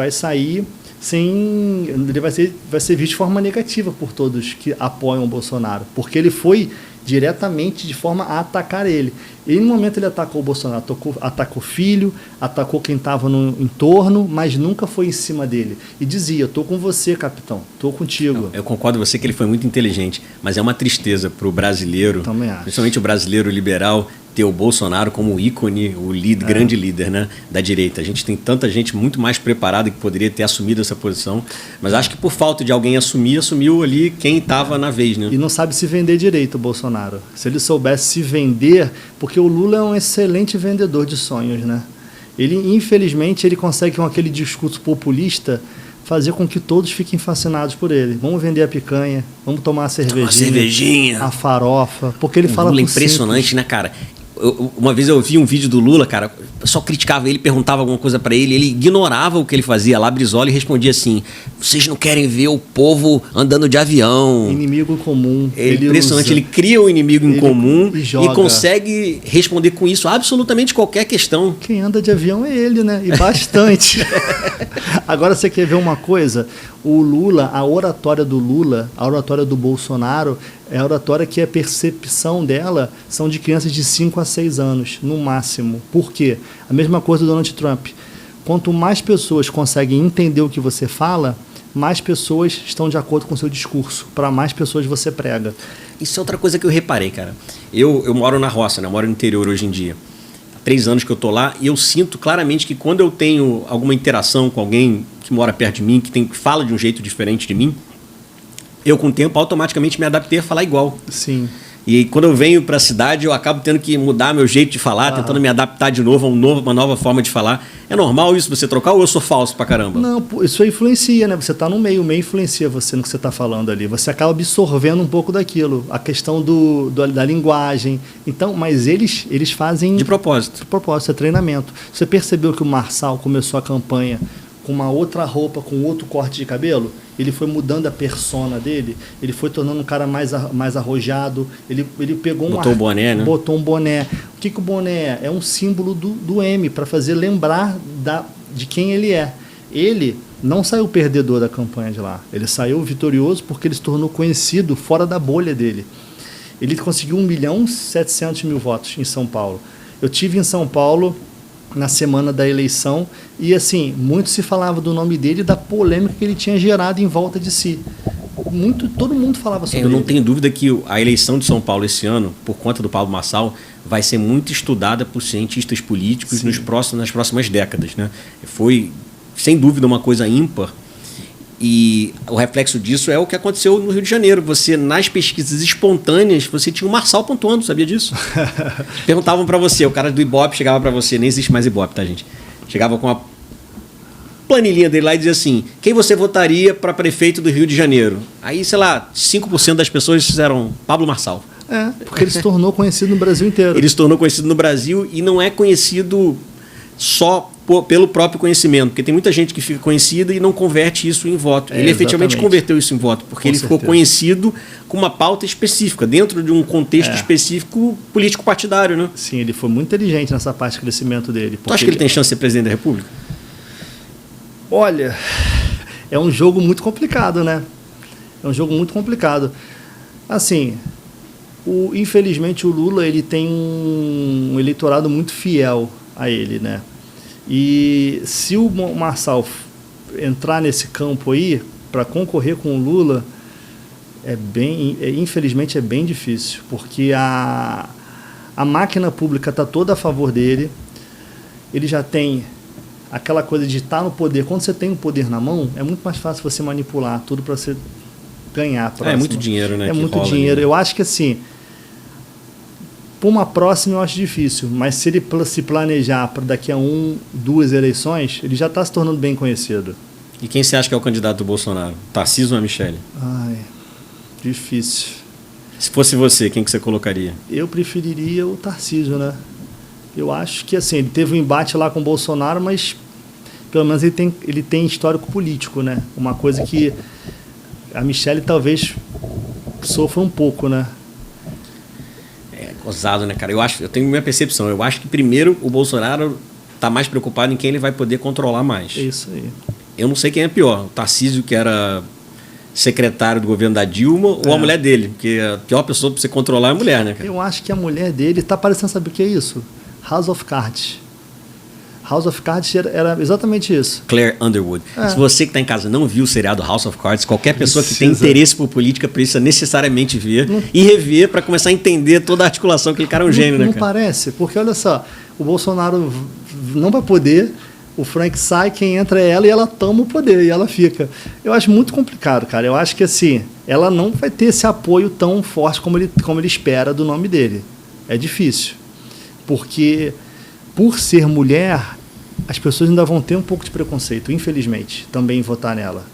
sair sem, ele vai ser visto de forma negativa por todos que apoiam o Bolsonaro, porque ele foi diretamente de forma a atacar ele. E no momento ele atacou o Bolsonaro, atacou o filho, atacou quem estava no entorno, mas nunca foi em cima dele. E dizia, estou com você, capitão, estou contigo. Eu concordo com você que ele foi muito inteligente, mas é uma tristeza para o brasileiro, principalmente o brasileiro liberal, ter o Bolsonaro como ícone, o grande líder, né, da direita. A gente tem tanta gente muito mais preparada que poderia ter assumido essa posição, mas acho que por falta de alguém assumiu ali quem estava na vez. Né? E não sabe se vender direito o Bolsonaro. Se ele soubesse se vender, porque o Lula é um excelente vendedor de sonhos, né? Ele, infelizmente, ele consegue com aquele discurso populista fazer com que todos fiquem fascinados por ele. Vamos vender a picanha, vamos tomar a cervejinha, a farofa, porque ele fala Lula é com impressionante, simples. Né, cara? Uma vez eu vi um vídeo do Lula, cara, o pessoal criticava ele, perguntava alguma coisa pra ele, ele ignorava o que ele fazia lá, Brizola, e respondia assim, vocês não querem ver o povo andando de avião. Inimigo comum. É impressionante, ele cria um inimigo em comum e consegue responder com isso absolutamente qualquer questão. Quem anda de avião é ele, né? E bastante. Agora você quer ver uma coisa? O Lula, a oratória do Lula, a oratória do Bolsonaro, é a oratória que a percepção dela são de crianças de 5 a 6 anos, no máximo. Por quê? A mesma coisa do Donald Trump. Quanto mais pessoas conseguem entender o que você fala, mais pessoas estão de acordo com o seu discurso, para mais pessoas você prega. Isso é outra coisa que eu reparei, cara. Eu moro na roça, né? Eu moro no interior hoje em dia. Há 3 anos que eu tô lá e eu sinto claramente que quando eu tenho alguma interação com alguém que mora perto de mim, que fala de um jeito diferente de mim, eu com o tempo automaticamente me adaptei a falar igual. Sim. E quando eu venho para a cidade, eu acabo tendo que mudar meu jeito de falar, tentando me adaptar de novo a uma nova forma de falar. É normal isso, você trocar, ou eu sou falso pra caramba? Não, isso aí influencia, né? Você está no meio, o meio influencia você no que você está falando ali. Você acaba absorvendo um pouco daquilo, a questão da linguagem. Então, mas eles fazem... De propósito. De propósito, é treinamento. Você percebeu que o Marçal começou a campanha com uma outra roupa, com outro corte de cabelo? Ele foi mudando a persona dele, ele foi tornando um cara mais arrojado, ele pegou botou um boné, né? Botou um boné. O que o boné é? É um símbolo do M, para fazer lembrar de quem ele é. Ele não saiu perdedor da campanha de lá, ele saiu vitorioso porque ele se tornou conhecido fora da bolha dele. Ele conseguiu 1.700.000 votos em São Paulo. Eu tive em São Paulo na semana da eleição e assim, muito se falava do nome dele e da polêmica que ele tinha gerado em volta de si. Todo mundo falava sobre ele. Eu não tenho dúvida que a eleição de São Paulo esse ano, por conta do Pablo Marçal, vai ser muito estudada por cientistas políticos nas próximas décadas, né? Foi, sem dúvida, uma coisa ímpar. E o reflexo disso é o que aconteceu no Rio de Janeiro. Você, nas pesquisas espontâneas, você tinha o Marçal pontuando, sabia disso? Perguntavam para você, o cara do Ibope chegava para você, nem existe mais Ibope, tá, gente? Chegava com a planilhinha dele lá e dizia assim, quem você votaria para prefeito do Rio de Janeiro? Aí, sei lá, 5% das pessoas fizeram Pablo Marçal. É, porque ele se tornou conhecido no Brasil inteiro. Ele se tornou conhecido no Brasil e não é conhecido só pelo próprio conhecimento, porque tem muita gente que fica conhecida e não converte isso em voto. Ele efetivamente exatamente. converteu isso em voto, porque ele ficou conhecido com uma pauta específica, dentro de um contexto específico político-partidário, né? Sim, ele foi muito inteligente nessa parte de crescimento dele. Tu acha que ele tem chance de ser presidente da República? Olha, é um jogo muito complicado, né? É um jogo muito complicado. Assim, infelizmente o Lula ele tem um eleitorado muito fiel a ele, né? E se o Marçal entrar nesse campo aí para concorrer com o Lula, infelizmente é bem difícil, porque a máquina pública está toda a favor dele. Ele já tem aquela coisa de estar no poder. Quando você tem o poder na mão, é muito mais fácil você manipular tudo para você ganhar. É muito dinheiro, né? É muito dinheiro. Ali. Eu acho que assim, para uma próxima eu acho difícil, mas se ele se planejar para daqui a 2 eleições, ele já está se tornando bem conhecido. E quem você acha que é o candidato do Bolsonaro? Tarcísio ou a Michele? Ai, difícil. Se fosse você, quem que você colocaria? Eu preferiria o Tarcísio, né? Eu acho que assim, ele teve um embate lá com o Bolsonaro, mas pelo menos ele tem histórico político, né? Uma coisa que a Michele talvez sofra um pouco, né? É gozado, né, cara? Eu tenho minha percepção. Eu acho que primeiro o Bolsonaro tá mais preocupado em quem ele vai poder controlar mais. É isso aí. Eu não sei quem é pior. O Tarcísio, que era secretário do governo da Dilma, ou a mulher dele. Porque a pior pessoa para você controlar é a mulher, né, cara? Eu acho que a mulher dele tá parecendo, sabe o que é isso? House of Cards. House of Cards era exatamente isso. Claire Underwood. Se você que está em casa não viu o seriado House of Cards, qualquer pessoa que tem Precisa. interesse por política precisa necessariamente ver e rever para começar a entender toda a articulação, que aquele cara é um gênio, né, Não cara? parece? Porque olha só, o Bolsonaro não vai poder, o Frank sai, quem entra é ela e ela toma o poder e ela fica. Eu acho muito complicado, cara. Eu acho que assim, ela não vai ter esse apoio tão forte como ele espera do nome dele. É difícil. Porque por ser mulher, as pessoas ainda vão ter um pouco de preconceito, infelizmente, também em votar nela.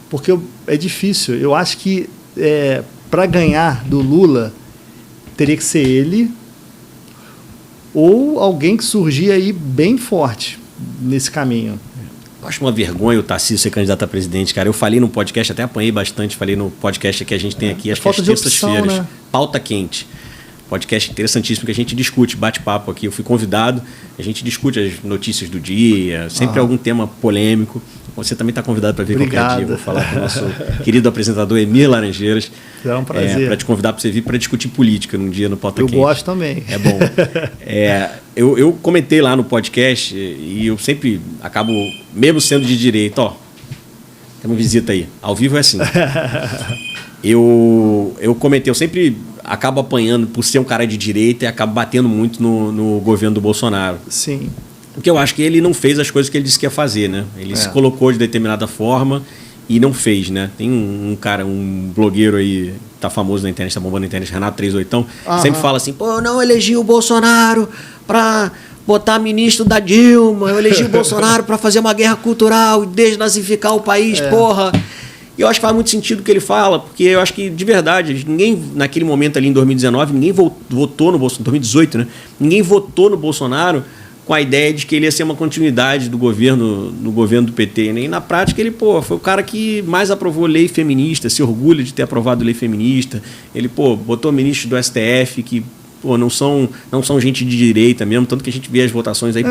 Porque é difícil. Eu acho que para ganhar do Lula, teria que ser ele ou alguém que surgir aí bem forte nesse caminho. Eu acho uma vergonha o Tarcísio ser candidato a presidente, cara. Eu falei no podcast, até apanhei bastante, falei no podcast que a gente tem aqui, acho que às terças-feiras. Né? Pauta Quente. Podcast interessantíssimo que a gente discute, bate-papo aqui. Eu fui convidado, a gente discute as notícias do dia, sempre algum tema polêmico. Você também está convidado para vir qualquer dia. Vou falar com o nosso querido apresentador Emir Laranjeiras. É um prazer. Para te convidar para você vir para discutir política num dia no Pauta Quente. Eu gosto também. É bom. Eu comentei lá no podcast e eu sempre acabo, mesmo sendo de direita, tem uma visita aí. Ao vivo é assim. Eu comentei, eu sempre acabo apanhando por ser um cara de direita e acabo batendo muito no governo do Bolsonaro. Sim. Porque eu acho que ele não fez as coisas que ele disse que ia fazer, né? Ele se colocou de determinada forma e não fez, né? Tem um cara, um blogueiro aí, tá famoso na internet, tá bombando na internet, Renato 38, sempre fala assim, pô, eu não elegi o Bolsonaro pra botar ministro da Dilma, eu elegi o Bolsonaro pra fazer uma guerra cultural e desnazificar o país, porra. E eu acho que faz muito sentido o que ele fala, porque eu acho que, de verdade, ninguém, naquele momento ali em 2019, ninguém votou no Bolsonaro, 2018, né? Ninguém votou no Bolsonaro com a ideia de que ele ia ser uma continuidade do governo, no governo do PT. Né? E na prática ele, foi o cara que mais aprovou lei feminista, se orgulha de ter aprovado lei feminista. Ele, botou ministros do STF que, não são gente de direita mesmo, tanto que a gente vê as votações aí.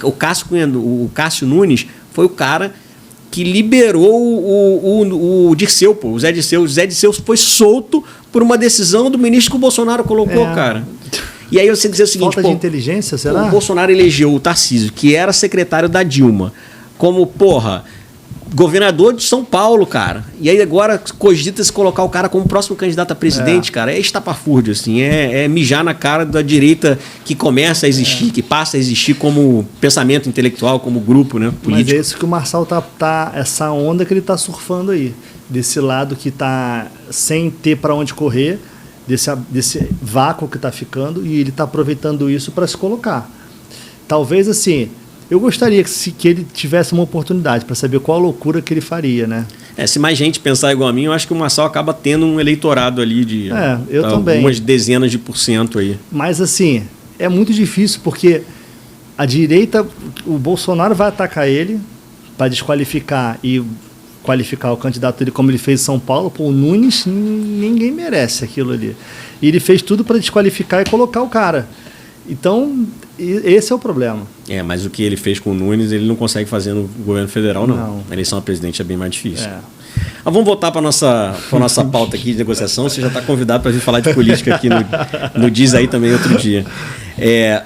O Cássio Nunes foi o cara que liberou o Dirceu, o Zé Dirceu. O Zé Dirceu foi solto por uma decisão do ministro que o Bolsonaro colocou, cara. E aí você dizer o seguinte... Falta de inteligência, será? O Bolsonaro elegeu o Tarcísio, que era secretário da Dilma, como, governador de São Paulo, cara. E aí agora cogita-se colocar o cara como próximo candidato a presidente, cara. É estapafúrdio, assim. É mijar na cara da direita que começa a existir, que passa a existir como pensamento intelectual, como grupo, né, político. Mas é isso que o Marçal tá essa onda que ele tá surfando aí. Desse lado que tá sem ter para onde correr, desse vácuo que está ficando, e ele está aproveitando isso para se colocar. Talvez assim, eu gostaria que ele tivesse uma oportunidade para saber qual a loucura que ele faria, né? Se mais gente pensar igual a mim, eu acho que o Marçal acaba tendo um eleitorado ali de eu também. algumas dezenas de % aí. Mas assim, é muito difícil porque A direita, o Bolsonaro vai atacar ele para desqualificar e qualificar o candidato dele como ele fez em São Paulo. Pô, o Nunes, ninguém merece aquilo ali. E ele fez tudo para desqualificar e colocar o cara. Então, esse é o problema. Mas o que ele fez com o Nunes, ele não consegue fazer no governo federal, não. Não. A eleição a presidente é bem mais difícil. Mas vamos voltar para a nossa pauta aqui de negociação. Você já está convidado para vir falar de política aqui no Diz Aí também outro dia.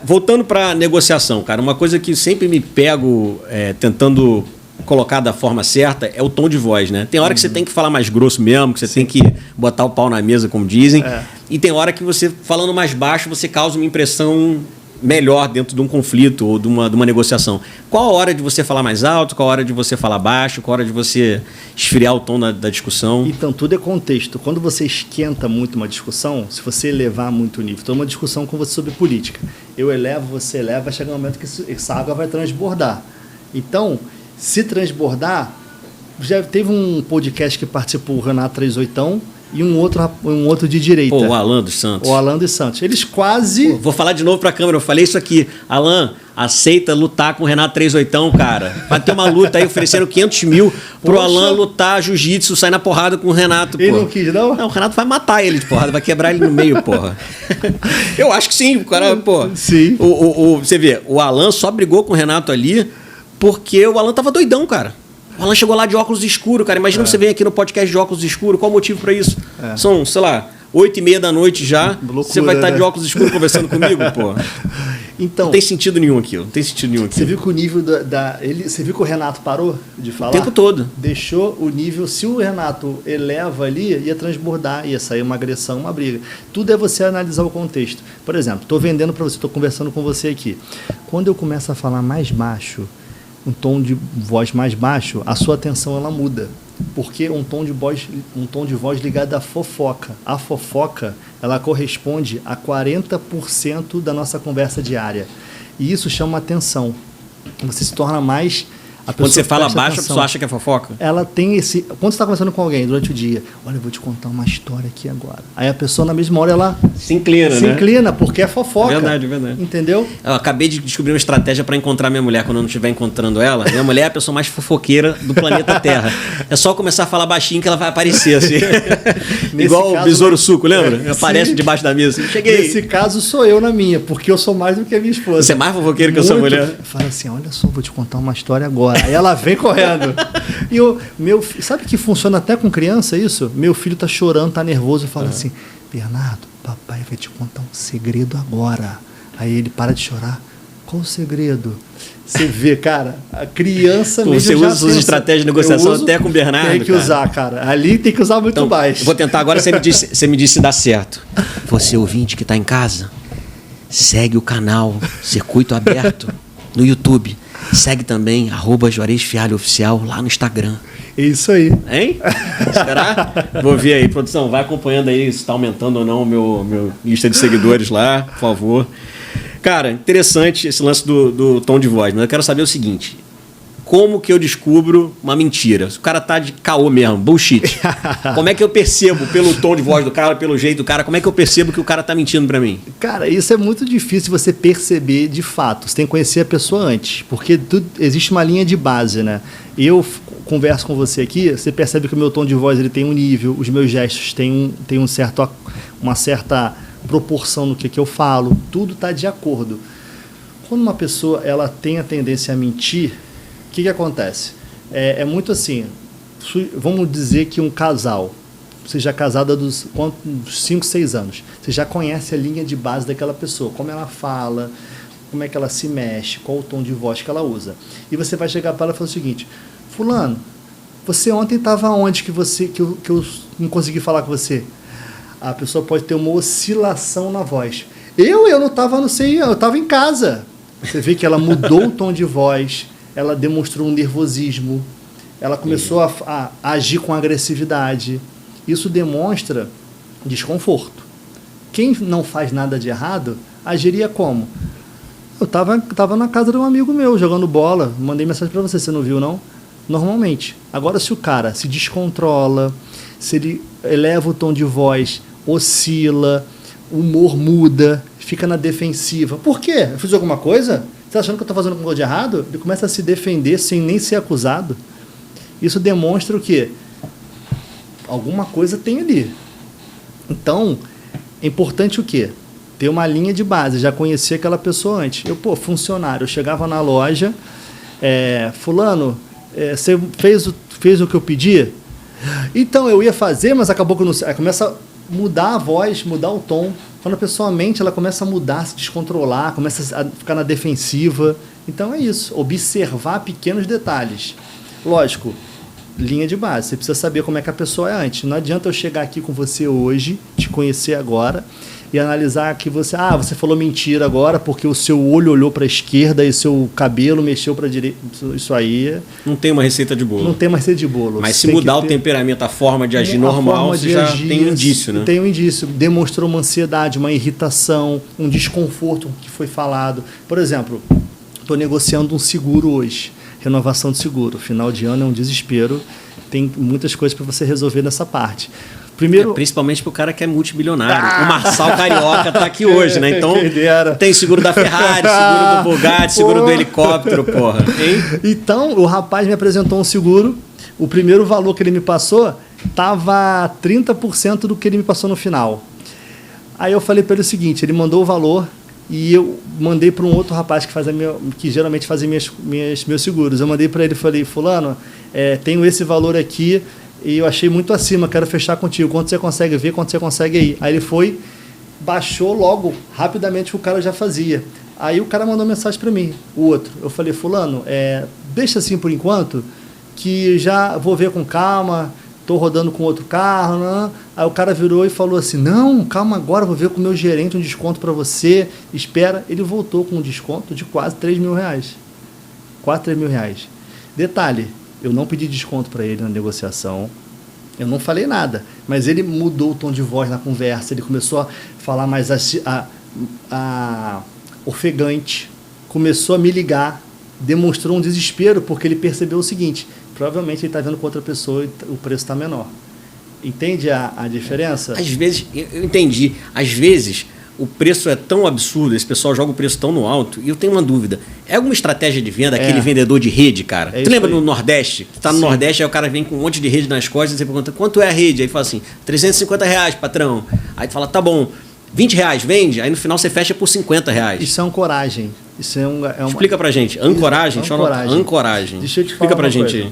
Voltando para a negociação, cara, uma coisa que sempre me pego tentando colocar da forma certa é o tom de voz, né? Tem hora que você tem que falar mais grosso mesmo, que você tem que botar o pau na mesa, como dizem. E tem hora que você, falando mais baixo, você causa uma impressão melhor dentro de um conflito ou de uma negociação. Qual a hora de você falar mais alto, qual a hora de você falar baixo, qual a hora de você esfriar o tom da discussão? Então, tudo é contexto. Quando você esquenta muito uma discussão, se você elevar muito o nível, então uma discussão com você sobre política, eu elevo, você eleva, vai chegar um momento que essa água vai transbordar. Então, se transbordar, já teve um podcast que participou o Renato 38 e um outro de direita. O Alan dos Santos. O Alan dos Santos. Eles quase... Vou falar de novo para a câmera, eu falei isso aqui. Alan, aceita lutar com o Renato 38, cara. Vai ter uma luta aí, ofereceram 500 mil pro Alan lutar jiu-jitsu, sair na porrada com o Renato, Ele não quis, não? Não, o Renato vai matar ele de porrada, vai quebrar ele no meio, porra. Eu acho que sim, o cara, pô. Sim. Você vê, o Alan só brigou com o Renato ali porque o Alan tava doidão, cara. O Alan chegou lá de óculos escuros, cara. Imagina você vem aqui no podcast de óculos escuros. Qual o motivo para isso? São, sei lá, 8h30 da noite já. Loucura, você vai estar de óculos escuros conversando comigo, pô. Então, não tem sentido nenhum aquilo. Não tem sentido nenhum aquilo. Você viu que o nível você viu que o Renato parou de falar? O tempo todo. Deixou o nível. Se o Renato eleva ali, ia transbordar, ia sair uma agressão, uma briga. Tudo é você analisar o contexto. Por exemplo, estou vendendo para você, estou conversando com você aqui. Quando eu começo a falar mais baixo, um tom de voz mais baixo, a sua atenção ela muda, porque um tom de voz ligado à fofoca. A fofoca, ela corresponde a 40% da nossa conversa diária. E isso chama atenção. Você se torna mais... Quando você fala baixo, a pessoa acha que é fofoca? Ela tem esse... Quando você está conversando com alguém durante o dia, olha, eu vou te contar uma história aqui agora. Aí a pessoa, na mesma hora, ela... Se inclina, né? Se inclina, porque é fofoca. Verdade. Entendeu? Eu acabei de descobrir uma estratégia para encontrar minha mulher quando eu não estiver encontrando ela. Minha mulher é a pessoa mais fofoqueira do planeta Terra. É só começar a falar baixinho que ela vai aparecer, assim. Igual o Besouro Suco, lembra? Aparece debaixo da mesa. Assim, cheguei. Nesse caso, sou eu na minha, porque eu sou mais do que a minha esposa. Você é mais fofoqueiro que a sua mulher? Fala assim, olha só, vou te contar uma história agora. Aí ela vem correndo. E sabe que funciona até com criança isso? Meu filho tá chorando, tá nervoso, fala assim, Bernardo, papai vai te contar um segredo agora. Aí ele para de chorar. Qual o segredo? Você vê, cara, a criança mesmo você usa suas estratégias de negociação até com o Bernardo. Tem que usar, cara. Ali tem que usar muito então, mais. Vou tentar agora, você me disse se dá certo. Você ouvinte que tá em casa, segue o canal Circuito Aberto no YouTube. Segue também @Juarez Fialho Oficial lá no Instagram. É isso aí. Hein? Será? Vou ver aí, produção. Vai acompanhando aí se está aumentando ou não o meu lista de seguidores lá, por favor. Cara, interessante esse lance do tom de voz, mas eu quero saber o seguinte. Como que eu descubro uma mentira? Se o cara tá de caô mesmo, bullshit. Como é que eu percebo, pelo tom de voz do cara, pelo jeito do cara, como é que eu percebo que o cara tá mentindo pra mim? Cara, isso é muito difícil você perceber de fato. Você tem que conhecer a pessoa antes, porque existe uma linha de base, né? Eu converso com você aqui, você percebe que o meu tom de voz ele tem um nível, os meus gestos têm uma certa proporção no que eu falo, tudo tá de acordo. Quando uma pessoa ela tem a tendência a mentir, o que acontece? É muito assim, vamos dizer que um casal, seja casado há dos 5, 6 anos, você já conhece a linha de base daquela pessoa, como ela fala, como é que ela se mexe, qual o tom de voz que ela usa. E você vai chegar para ela e falar o seguinte, fulano, você ontem estava onde que eu não consegui falar com você? A pessoa pode ter uma oscilação na voz. Eu não estava, não sei, eu estava em casa. Você vê que ela mudou o tom de voz, ela demonstrou um nervosismo, ela começou a agir com agressividade. Isso demonstra desconforto. Quem não faz nada de errado, agiria como? Eu tava na casa de um amigo meu, jogando bola, mandei mensagem para você não viu, não? Normalmente. Agora, se o cara se descontrola, se ele eleva o tom de voz, oscila, o humor muda, fica na defensiva. Por quê? Eu fiz alguma coisa? Você tá achando que eu estou fazendo alguma coisa de errado? Ele começa a se defender sem nem ser acusado. Isso demonstra o quê? Alguma coisa tem ali. Então, é importante o quê? Ter uma linha de base, já conhecer aquela pessoa antes. Funcionário, eu chegava na loja, fulano, você fez o que eu pedi? Então, eu ia fazer, mas acabou que eu não sei. Aí começa a mudar a voz, mudar o tom. Quando a pessoa mente, ela começa a mudar, se descontrolar, começa a ficar na defensiva. Então é isso, observar pequenos detalhes. Lógico, linha de base, você precisa saber como é que a pessoa é antes. Não adianta eu chegar aqui com você hoje, te conhecer agora, e analisar que você falou mentira agora porque o seu olho olhou para a esquerda e seu cabelo mexeu para a direita. Isso aí... Não tem uma receita de bolo. Não tem uma receita de bolo. Mas se mudar o temperamento, a forma de agir normal, você já tem um indício, né? Tem um indício. Demonstrou uma ansiedade, uma irritação, um desconforto que foi falado. Por exemplo, estou negociando um seguro hoje. Renovação de seguro. Final de ano é um desespero. Tem muitas coisas para você resolver nessa parte. Primeiro, principalmente para o cara que é multimilionário. O Marçal Carioca está aqui hoje, né? Então tem seguro da Ferrari, seguro do Bugatti, seguro do helicóptero, porra. Hein? Então, o rapaz me apresentou um seguro. O primeiro valor que ele me passou estava 30% do que ele me passou no final. Aí eu falei para ele o seguinte, ele mandou o valor e eu mandei para um outro rapaz que geralmente fazia meus seguros. Eu mandei para ele e falei, fulano, tenho esse valor aqui, e eu achei muito acima, quero fechar contigo. Quanto você consegue ver, quanto você consegue ir? Aí ele foi, baixou logo, rapidamente, o que o cara já fazia. Aí o cara mandou mensagem para mim, o outro. Eu falei, fulano, deixa assim por enquanto, que já vou ver com calma, estou rodando com outro carro. Né? Aí o cara virou e falou assim, não, calma agora, vou ver com o meu gerente um desconto para você, espera. Ele voltou com um desconto de quase R$3 mil. Quase R$3 mil. Detalhe, eu não pedi desconto para ele na negociação, eu não falei nada, mas ele mudou o tom de voz na conversa, ele começou a falar mais ofegante, começou a me ligar, demonstrou um desespero, porque ele percebeu o seguinte, provavelmente ele está vendo com outra pessoa e o preço está menor. Entende a diferença? Às vezes, eu entendi, às vezes o preço é tão absurdo, esse pessoal joga o preço tão no alto, e eu tenho uma dúvida. É alguma estratégia de venda, aquele vendedor de rede, cara? Tu lembra no Nordeste? Tu tá no Nordeste, aí o cara vem com um monte de rede nas costas, e você pergunta, quanto é a rede? Aí fala assim, R$350, patrão. Aí tu fala, tá bom, R$20, vende? Aí no final você fecha por R$50. Isso é ancoragem. Isso é uma... Explica pra gente. Ancoragem? Ancoragem. Deixa eu te falar. Explica pra gente aí.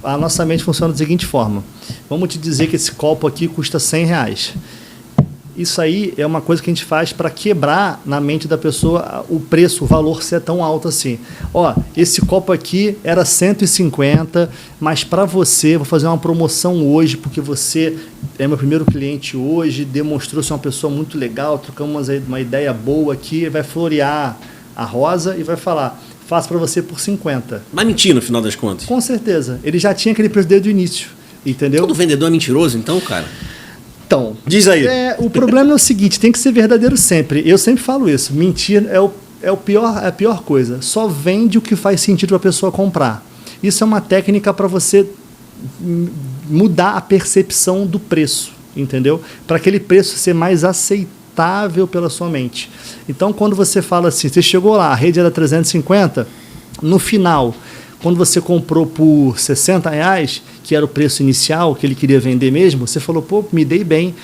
A nossa mente funciona da seguinte forma. Vamos te dizer que esse copo aqui custa R$100. Isso aí é uma coisa que a gente faz para quebrar na mente da pessoa o preço, o valor ser tão alto assim. Ó, esse copo aqui era 150, mas para você, vou fazer uma promoção hoje, porque você é meu primeiro cliente hoje, demonstrou ser uma pessoa muito legal, trocamos uma ideia boa aqui, vai florear a rosa e vai falar, faço para você por 50. Mas mentir no final das contas. Com certeza. Ele já tinha aquele preço desde o início, entendeu? Todo vendedor é mentiroso, então, cara? Então, diz aí. O problema é o seguinte, tem que ser verdadeiro sempre. Eu sempre falo isso, mentir é a pior coisa. Só vende o que faz sentido para a pessoa comprar. Isso é uma técnica para você mudar a percepção do preço, entendeu? Para aquele preço ser mais aceitável pela sua mente. Então, quando você fala assim, você chegou lá, a rede era 350, no final, quando você comprou por R$60, que era o preço inicial, que ele queria vender mesmo, você falou, pô, me dei bem,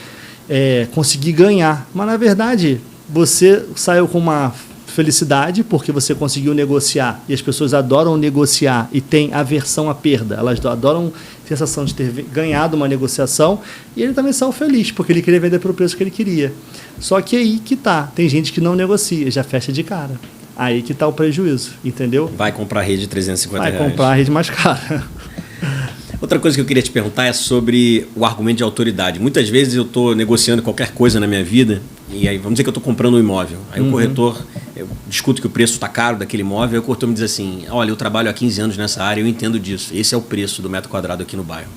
consegui ganhar. Mas, na verdade, você saiu com uma felicidade, porque você conseguiu negociar, e as pessoas adoram negociar e têm aversão à perda. Elas adoram a sensação de ter ganhado uma negociação, e ele também saiu feliz, porque ele queria vender pelo preço que ele queria. Só que aí que tá, tem gente que não negocia, já fecha de cara. Aí que está o prejuízo, entendeu? Vai comprar a rede de R$350. Vai comprar a rede mais cara. Outra coisa que eu queria te perguntar é sobre o argumento de autoridade. Muitas vezes eu estou negociando qualquer coisa na minha vida, e aí vamos dizer que eu estou comprando um imóvel. Aí o corretor, eu discuto que o preço está caro daquele imóvel, aí o corretor me diz assim, olha, eu trabalho há 15 anos nessa área, eu entendo disso. Esse é o preço do metro quadrado aqui no bairro.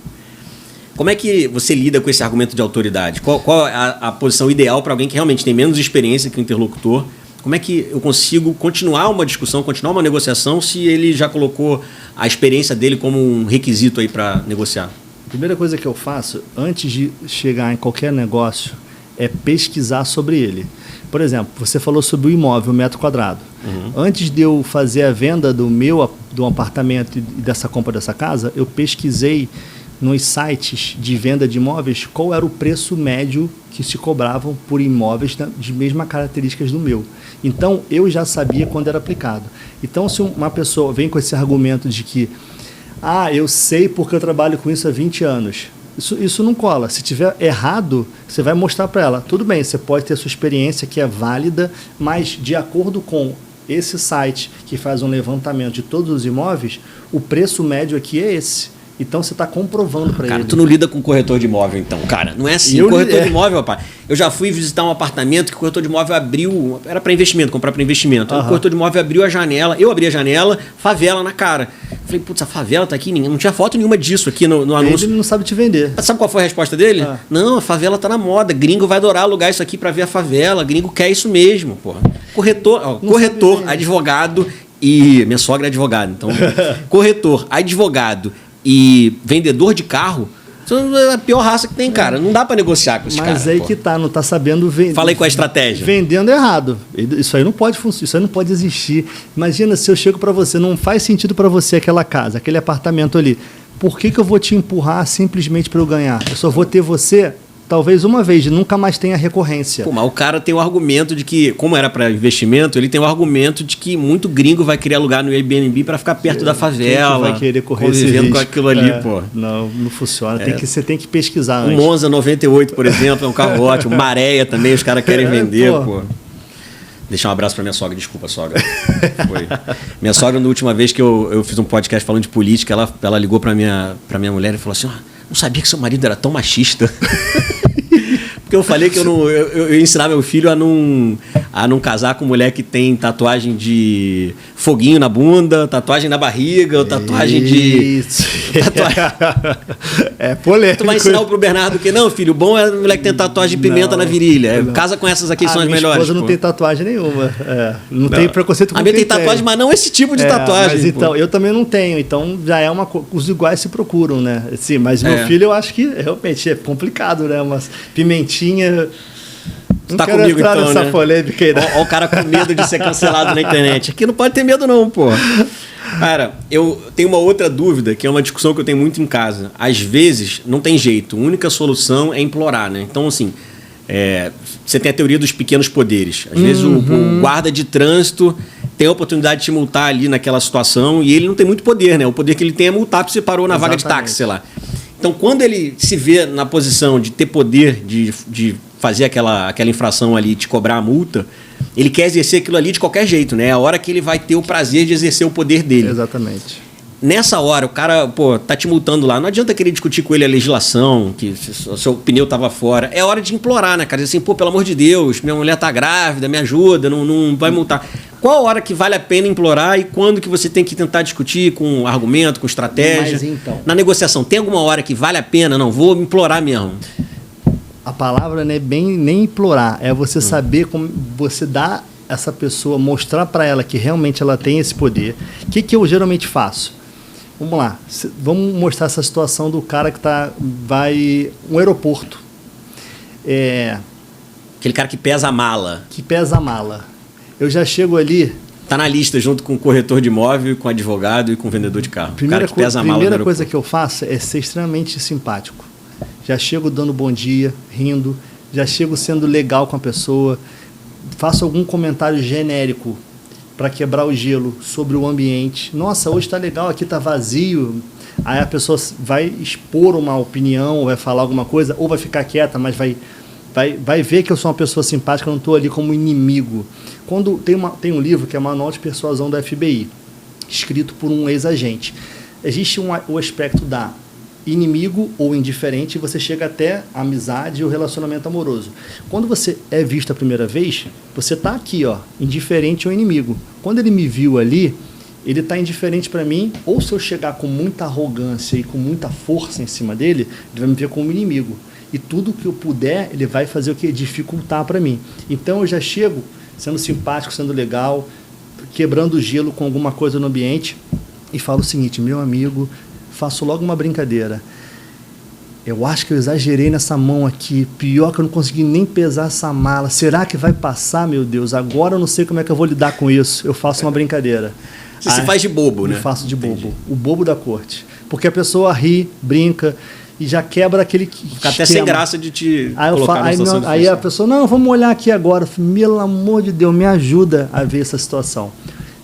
Como é que você lida com esse argumento de autoridade? Qual é a posição ideal para alguém que realmente tem menos experiência que o interlocutor? Como é que eu consigo continuar uma discussão, continuar uma negociação, se ele já colocou a experiência dele como um requisito aí para negociar? A primeira coisa que eu faço, antes de chegar em qualquer negócio, é pesquisar sobre ele. Por exemplo, você falou sobre o imóvel, o metro quadrado. Antes de eu fazer a venda do apartamento e dessa compra dessa casa, eu pesquisei nos sites de venda de imóveis qual era o preço médio que se cobravam por imóveis de mesmas características do meu. Então, eu já sabia quando era aplicado. Então, se uma pessoa vem com esse argumento de que eu sei porque eu trabalho com isso há 20 anos, isso não cola. Se tiver errado, você vai mostrar para ela. Tudo bem, você pode ter sua experiência que é válida, mas de acordo com esse site que faz um levantamento de todos os imóveis, o preço médio aqui é esse. Então você está comprovando para ele. Cara, tu não lida com corretor de imóvel, então. Cara, não é assim. Corretor de imóvel, rapaz. Eu já fui visitar um apartamento que o corretor de imóvel abriu. Era para investimento, comprar para investimento. O corretor de imóvel abriu a janela. Eu abri a janela, favela na cara. Falei, putz, a favela tá aqui. Não tinha foto nenhuma disso aqui no anúncio. Ele não sabe te vender. Mas sabe qual foi a resposta dele? Não, a favela tá na moda. Gringo vai adorar alugar isso aqui para ver a favela. Gringo quer isso mesmo, porra. Corretor, advogado e. Minha sogra é advogada, então. Corretor, advogado e vendedor de carro são a pior raça que tem, cara. Não dá pra negociar com esse cara. Mas aí que tá, não tá sabendo vender. Fala aí com a estratégia. Vendendo errado. Isso aí não pode funcionar, isso aí não pode existir. Imagina se eu chego pra você, não faz sentido pra você aquela casa, aquele apartamento ali. Por que eu vou te empurrar simplesmente pra eu ganhar? Eu só vou ter você talvez uma vez, nunca mais tenha recorrência. Pô, mas o cara tem o argumento de que, como era para investimento, ele tem o argumento de que muito gringo vai querer alugar no Airbnb para ficar perto da favela. Quem que vai querer correr esse risco com risco? aquilo ali, pô. Não funciona. Você tem que pesquisar antes. O Monza 98, por exemplo, é um carro ótimo. Maréia também, os caras querem vender, pô. Deixar um abraço pra minha sogra. Desculpa, sogra. Foi. Minha sogra, na última vez que eu fiz um podcast falando de política, ela ligou pra minha mulher e falou assim, não sabia que seu marido era tão machista. Porque eu falei que eu ia ensinar meu filho a não casar com mulher que tem tatuagem de foguinho na bunda, tatuagem na barriga, ou tatuagem de... É polêmico. Tu vai ensinar pro Bernardo que não, filho, o bom é a mulher que tem tatuagem de pimenta na virilha. Casa com essas aqui, são as melhores. Minha esposa não tem tatuagem nenhuma. Não tem preconceito com a minha tem tatuagem, mas não esse tipo de tatuagem. Mas então, eu também não tenho. Então já é os iguais se procuram, né? Sim, mas meu filho eu acho que realmente é complicado, né? Umas pimentinha. Não tá comigo então, nessa né? polêmica aí, né? Ó o cara com medo de ser cancelado na internet. Aqui não pode ter medo não, pô. Cara, eu tenho uma outra dúvida, que é uma discussão que eu tenho muito em casa. Às vezes, não tem jeito. A única solução é implorar, né? Então, assim, você tem a teoria dos pequenos poderes. Às vezes o guarda de trânsito tem a oportunidade de te multar ali naquela situação e ele não tem muito poder, né? O poder que ele tem é multar porque você parou na vaga de táxi, sei lá. Então, quando ele se vê na posição de ter poder de fazer aquela infração ali, te cobrar a multa, ele quer exercer aquilo ali de qualquer jeito, né? É a hora que ele vai ter o prazer de exercer o poder dele. Exatamente. Nessa hora, o cara, tá te multando lá, não adianta querer discutir com ele a legislação, que o seu pneu tava fora. É hora de implorar, né, cara? Dizer assim, pelo amor de Deus, minha mulher tá grávida, me ajuda, não vai multar. Qual a hora que vale a pena implorar e quando que você tem que tentar discutir com argumento, com estratégia? Mas então, na negociação, tem alguma hora que vale a pena? Não, vou implorar mesmo. A palavra não é nem implorar, é você saber como você dá essa pessoa, mostrar para ela que realmente ela tem esse poder. O que eu geralmente faço? Vamos lá, vamos mostrar essa situação do cara que vai um aeroporto. Aquele cara que pesa a mala. Que pesa a mala. Eu já chego ali... Tá na lista junto com o corretor de imóvel, com o advogado e com o vendedor de carro. Primeira coisa que eu faço é ser extremamente simpático. Já chego dando bom dia, rindo, já chego sendo legal com a pessoa, faço algum comentário genérico para quebrar o gelo sobre o ambiente. Nossa, hoje está legal, aqui está vazio. Aí a pessoa vai expor uma opinião, ou vai falar alguma coisa, ou vai ficar quieta, mas vai ver que eu sou uma pessoa simpática, eu não estou ali como inimigo. Quando tem um livro que é Manual de Persuasão da FBI, escrito por um ex-agente. Existe o aspecto da inimigo ou indiferente, você chega até a amizade ou relacionamento amoroso. Quando você é visto a primeira vez, você está aqui, indiferente ou inimigo. Quando ele me viu ali, ele está indiferente para mim, ou se eu chegar com muita arrogância e com muita força em cima dele, ele vai me ver como inimigo. E tudo que eu puder, ele vai fazer o quê? Dificultar para mim. Então eu já chego sendo simpático, sendo legal, quebrando o gelo com alguma coisa no ambiente e falo o seguinte, meu amigo, faço logo uma brincadeira. eu acho que eu exagerei nessa mão aqui. Pior que eu não consegui nem pesar essa mala. Será que vai passar, meu Deus? Agora eu não sei como é que eu vou lidar com isso. Eu faço uma brincadeira. Você se faz de bobo, né? Eu faço de bobo. Entendi. O bobo da corte. Porque a pessoa ri, brinca e já quebra aquele Fica até sem graça de te colocar na situação aí a pessoa, não, vamos olhar aqui agora. Eu falei, pelo amor de Deus, me ajuda a ver essa situação.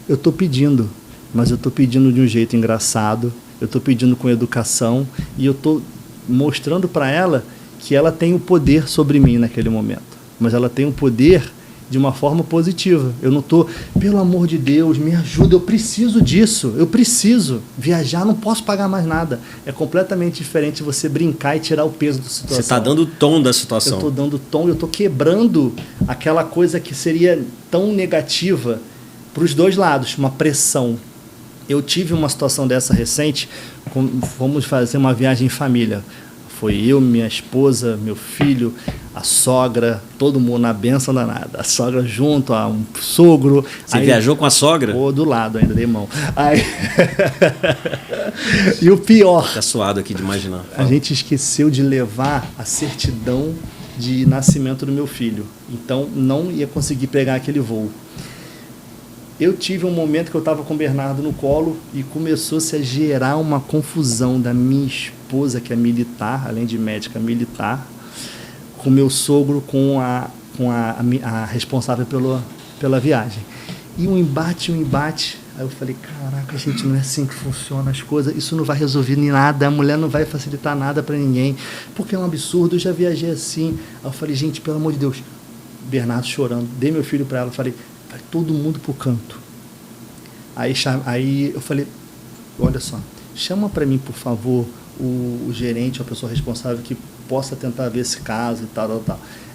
Eu estou pedindo, mas eu estou pedindo de um jeito engraçado. Eu estou pedindo com educação e eu estou mostrando para ela que ela tem o poder sobre mim naquele momento. Mas ela tem o poder de uma forma positiva. Eu não estou, pelo amor de Deus, me ajuda, eu preciso disso, eu preciso viajar, não posso pagar mais nada. É completamente diferente você brincar e tirar o peso da situação. Você está dando o tom da situação. Eu estou dando o tom, eu estou quebrando aquela coisa que seria tão negativa para os dois lados, uma pressão. Eu tive uma situação dessa recente, fomos fazer uma viagem em família. Foi eu, minha esposa, meu filho, a sogra, todo mundo na benção danada. A sogra junto, um sogro. Você viajou com a sogra? Pô, do lado ainda, dei mão. Aí... E o pior... Tá suado aqui de imaginar. A gente esqueceu de levar a certidão de nascimento do meu filho. Então, não ia conseguir pegar aquele voo. Eu tive um momento que eu estava com o Bernardo no colo e começou-se a gerar uma confusão da minha esposa, que é militar, além de médica militar, com meu sogro, com a responsável pela viagem. E um embate. Aí eu falei, caraca, gente, não é assim que funcionam as coisas, isso não vai resolver nem nada, a mulher não vai facilitar nada para ninguém, porque é um absurdo, eu já viajei assim. Aí eu falei, gente, pelo amor de Deus, Bernardo chorando, dei meu filho para ela, falei, vai todo mundo pro canto. Aí eu falei, olha só, chama para mim, por favor, o gerente, a pessoa responsável que possa tentar ver esse caso e tal.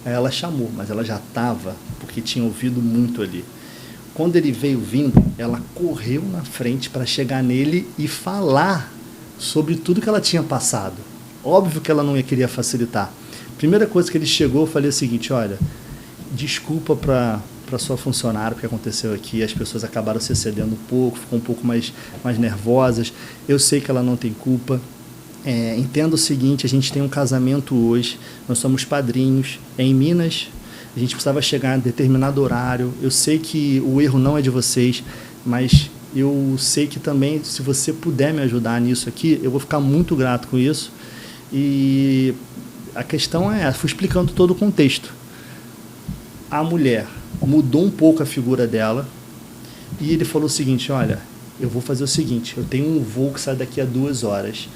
Aí ela chamou, mas ela já estava, porque tinha ouvido muito ali. Quando ele veio vindo, ela correu na frente para chegar nele e falar sobre tudo que ela tinha passado. Óbvio que ela não queria facilitar. Primeira coisa que ele chegou, eu falei o seguinte, olha, desculpa para sua funcionária, o que aconteceu aqui, as pessoas acabaram se excedendo um pouco, ficam um pouco mais nervosas, eu sei que ela não tem culpa, entenda o seguinte, a gente tem um casamento hoje, nós somos padrinhos, é em Minas, a gente precisava chegar em determinado horário, eu sei que o erro não é de vocês, mas eu sei que também, se você puder me ajudar nisso aqui, eu vou ficar muito grato com isso, e a questão fui explicando todo o contexto. A mulher mudou um pouco a figura dela e ele falou o seguinte, olha, eu vou fazer o seguinte, eu tenho um voo que sai daqui a 2 horas,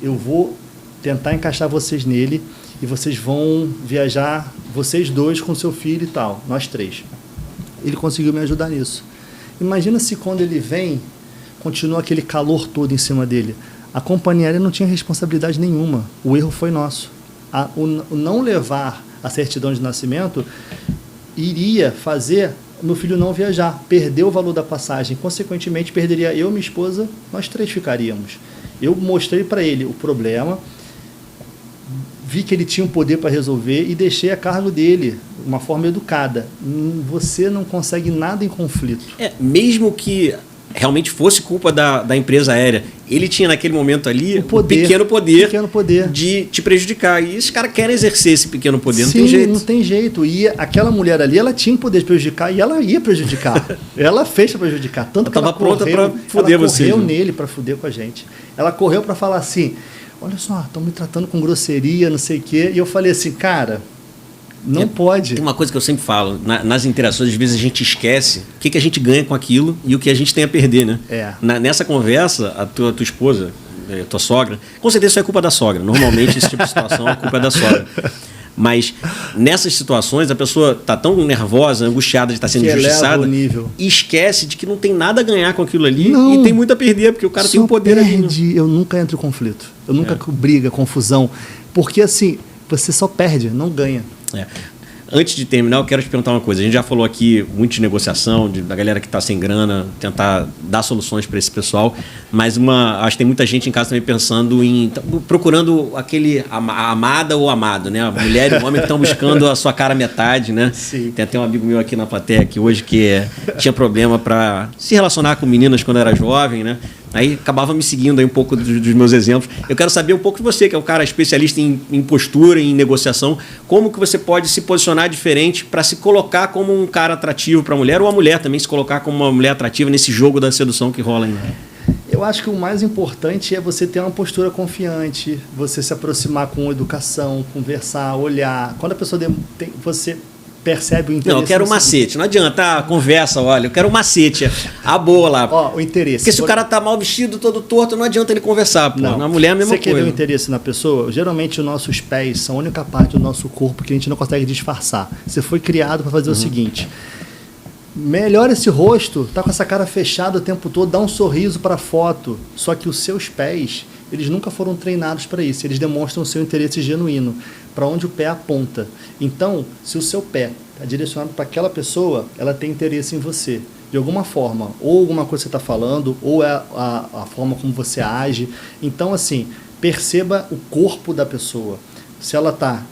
eu vou tentar encaixar vocês nele e vocês vão viajar, vocês dois com seu filho e tal, nós 3. Ele conseguiu me ajudar nisso. Imagina se quando ele vem, continua aquele calor todo em cima dele. A companhia aérea não tinha responsabilidade nenhuma, o erro foi nosso. O não levar a certidão de nascimento iria fazer meu filho não viajar, perder o valor da passagem, consequentemente perderia eu, minha esposa, nós 3 ficaríamos. Eu mostrei para ele o problema, vi que ele tinha um poder para resolver e deixei a cargo dele, de uma forma educada. Você não consegue nada em conflito. Mesmo que realmente fosse culpa da empresa aérea, ele tinha naquele momento ali um pequeno poder de te prejudicar. E esses caras querem exercer esse pequeno poder, não tem jeito. Não tem jeito. E aquela mulher ali, ela tinha o poder de prejudicar e ela ia prejudicar. Ela fez para prejudicar. Tanto que ela pronta para foder você. Ela correu nele para foder com a gente. Ela correu para falar assim, olha só, estão me tratando com grosseria, não sei o quê. E eu falei assim, cara, não pode. Tem uma coisa que eu sempre falo, nas interações, às vezes a gente esquece o que a gente ganha com aquilo e o que a gente tem a perder, né? Nessa conversa, a tua esposa, a tua sogra, com certeza isso é culpa da sogra. Normalmente, esse tipo de situação é culpa da sogra. Mas nessas situações, a pessoa está tão nervosa, angustiada de estar sendo injustiçada, e esquece de que não tem nada a ganhar com aquilo ali e tem muito a perder, porque o cara tem um poder ali. Eu nunca entro em conflito, eu nunca briga, confusão, porque assim, você só perde, não ganha. Antes de terminar, eu quero te perguntar uma coisa. A gente já falou aqui muito de negociação, da galera que está sem grana, tentar dar soluções para esse pessoal, mas acho que tem muita gente em casa também pensando procurando a amada ou amado, né? A mulher e o homem que estão buscando a sua cara metade, né? Sim. Tem até um amigo meu aqui na plateia que hoje tinha problema para se relacionar com meninas quando era jovem, né? Aí acabava me seguindo aí um pouco dos meus exemplos. Eu quero saber um pouco de você, que é um cara especialista em postura, em negociação. Como que você pode se posicionar diferente para se colocar como um cara atrativo para a mulher, ou a mulher também se colocar como uma mulher atrativa nesse jogo da sedução que rola aí? Eu acho que o mais importante é você ter uma postura confiante, você se aproximar com educação, conversar, olhar. Quando a pessoa você percebe o interesse... Não, eu quero um macete. Não adianta, conversa, olha, eu quero um macete. A boa lá. Ó, o interesse. Porque se o cara tá mal vestido, todo torto, não adianta ele conversar, pô. Não. Na mulher é a mesma coisa. Você quer ver o coisa. interesse na pessoa? Geralmente os nossos pés são a única parte do nosso corpo que a gente não consegue disfarçar. Você foi criado para fazer o seguinte... Melhora esse rosto, tá com essa cara fechada o tempo todo, dá um sorriso para a foto. Só que os seus pés, eles nunca foram treinados para isso. Eles demonstram o seu interesse genuíno, para onde o pé aponta. Então, se o seu pé está direcionado para aquela pessoa, ela tem interesse em você. De alguma forma, ou alguma coisa que você está falando, ou é a forma como você age. Então, assim, perceba o corpo da pessoa. Se ela está...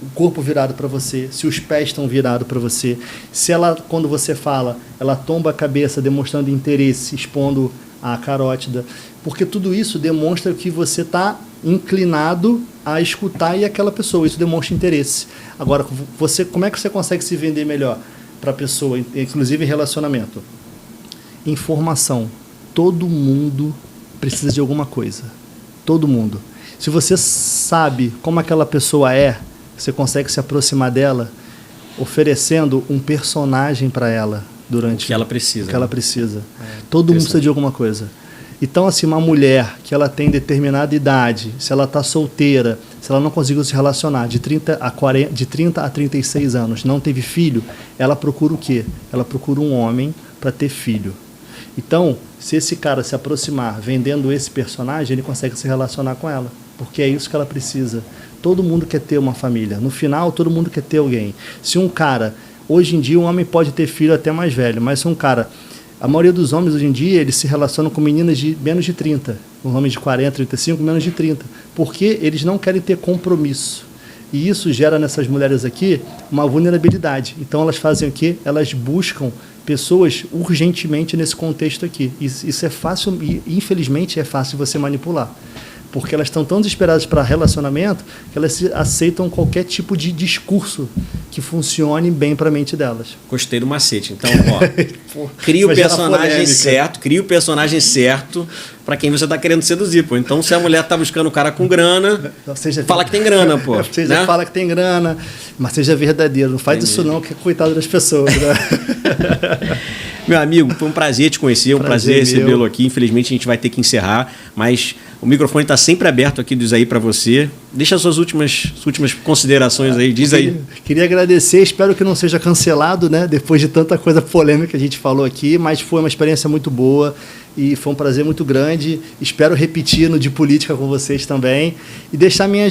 o corpo virado para você, se os pés estão virados para você, se ela, quando você fala, ela tomba a cabeça demonstrando interesse, expondo a carótida, porque tudo isso demonstra que você está inclinado a escutar e aquela pessoa, isso demonstra interesse. Agora, como é que você consegue se vender melhor para a pessoa, inclusive em relacionamento? Informação. Todo mundo precisa de alguma coisa. Todo mundo. Se você sabe como aquela pessoa é, você consegue se aproximar dela oferecendo um personagem para ela durante o que ela precisa. O que ela precisa. Todo mundo precisa de alguma coisa. Então, assim, uma mulher que ela tem determinada idade, se ela está solteira, se ela não conseguiu se relacionar de 30 a 36 anos, não teve filho, ela procura o quê? Ela procura um homem para ter filho. Então, se esse cara se aproximar vendendo esse personagem, ele consegue se relacionar com ela, porque é isso que ela precisa. Todo mundo quer ter uma família. No final, todo mundo quer ter alguém. Se um cara... Hoje em dia, um homem pode ter filho até mais velho, mas se um cara... A maioria dos homens, hoje em dia, eles se relacionam com meninas de menos de 30. Com homens de 40, 35, menos de 30. Porque eles não querem ter compromisso. E isso gera nessas mulheres aqui uma vulnerabilidade. Então, elas fazem o quê? Elas buscam pessoas urgentemente nesse contexto aqui. Isso é fácil, e infelizmente é fácil de você manipular. Porque elas estão tão desesperadas para relacionamento que elas aceitam qualquer tipo de discurso que funcione bem para a mente delas. Gostei do macete. Então, ó, cria o personagem certo, cria o personagem certo para quem você está querendo seduzir, pô. Então, se a mulher tá buscando o cara com grana, fala que tem grana, pô. Você já fala que tem grana, mas seja verdadeiro. Não faz isso não, que é coitado das pessoas, né? Meu amigo, foi um prazer te conhecer, um prazer recebê-lo aqui. Infelizmente, a gente vai ter que encerrar, mas o microfone está sempre aberto aqui do Isaí para você. Deixa as suas últimas considerações aí, diz aí. Queria agradecer, espero que não seja cancelado, né? Depois de tanta coisa polêmica que a gente falou aqui, mas foi uma experiência muito boa e foi um prazer muito grande. Espero repetir no de política com vocês também. E deixar meu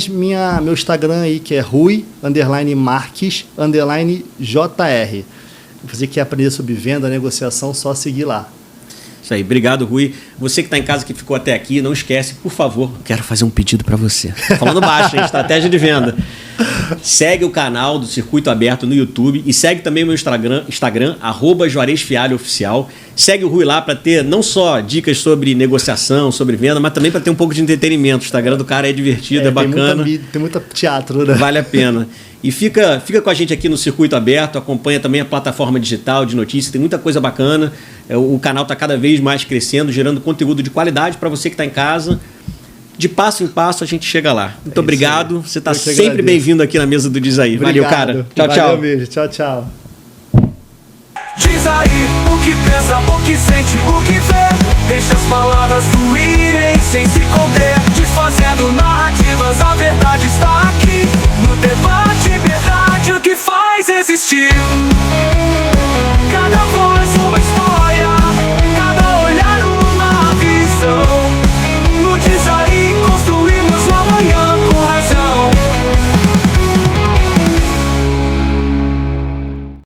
Instagram aí, que é Rui_Marques_JR. Você quer aprender sobre venda, negociação, só seguir lá. Isso aí, obrigado, Rui. Você que está em casa, que ficou até aqui, não esquece, por favor, quero fazer um pedido para você. Falando baixo, hein? Estratégia de venda. Segue o canal do Circuito Aberto no YouTube e segue também o meu Instagram @JuarezFialhoOficial. Segue o Rui lá para ter não só dicas sobre negociação, sobre venda, mas também para ter um pouco de entretenimento. O Instagram do cara é divertido, é bacana. Tem muito teatro, né? Vale a pena. E fica com a gente aqui no Circuito Aberto, acompanha também a plataforma digital de notícias, tem muita coisa bacana. O canal está cada vez mais crescendo, gerando conteúdo de qualidade para você que está em casa. De passo em passo a gente chega lá. Muito obrigado. Você está sempre bem-vindo aqui na mesa do Diz Aí. Valeu, cara. Tchau, tchau. Valeu, beijo. Tchau, tchau. Diz aí o que pensa, o que sente, o que vê. Deixa as palavras fluírem sem se conter. Desfazendo narrativas, a verdade está aqui. No debate, verdade, o que faz existir.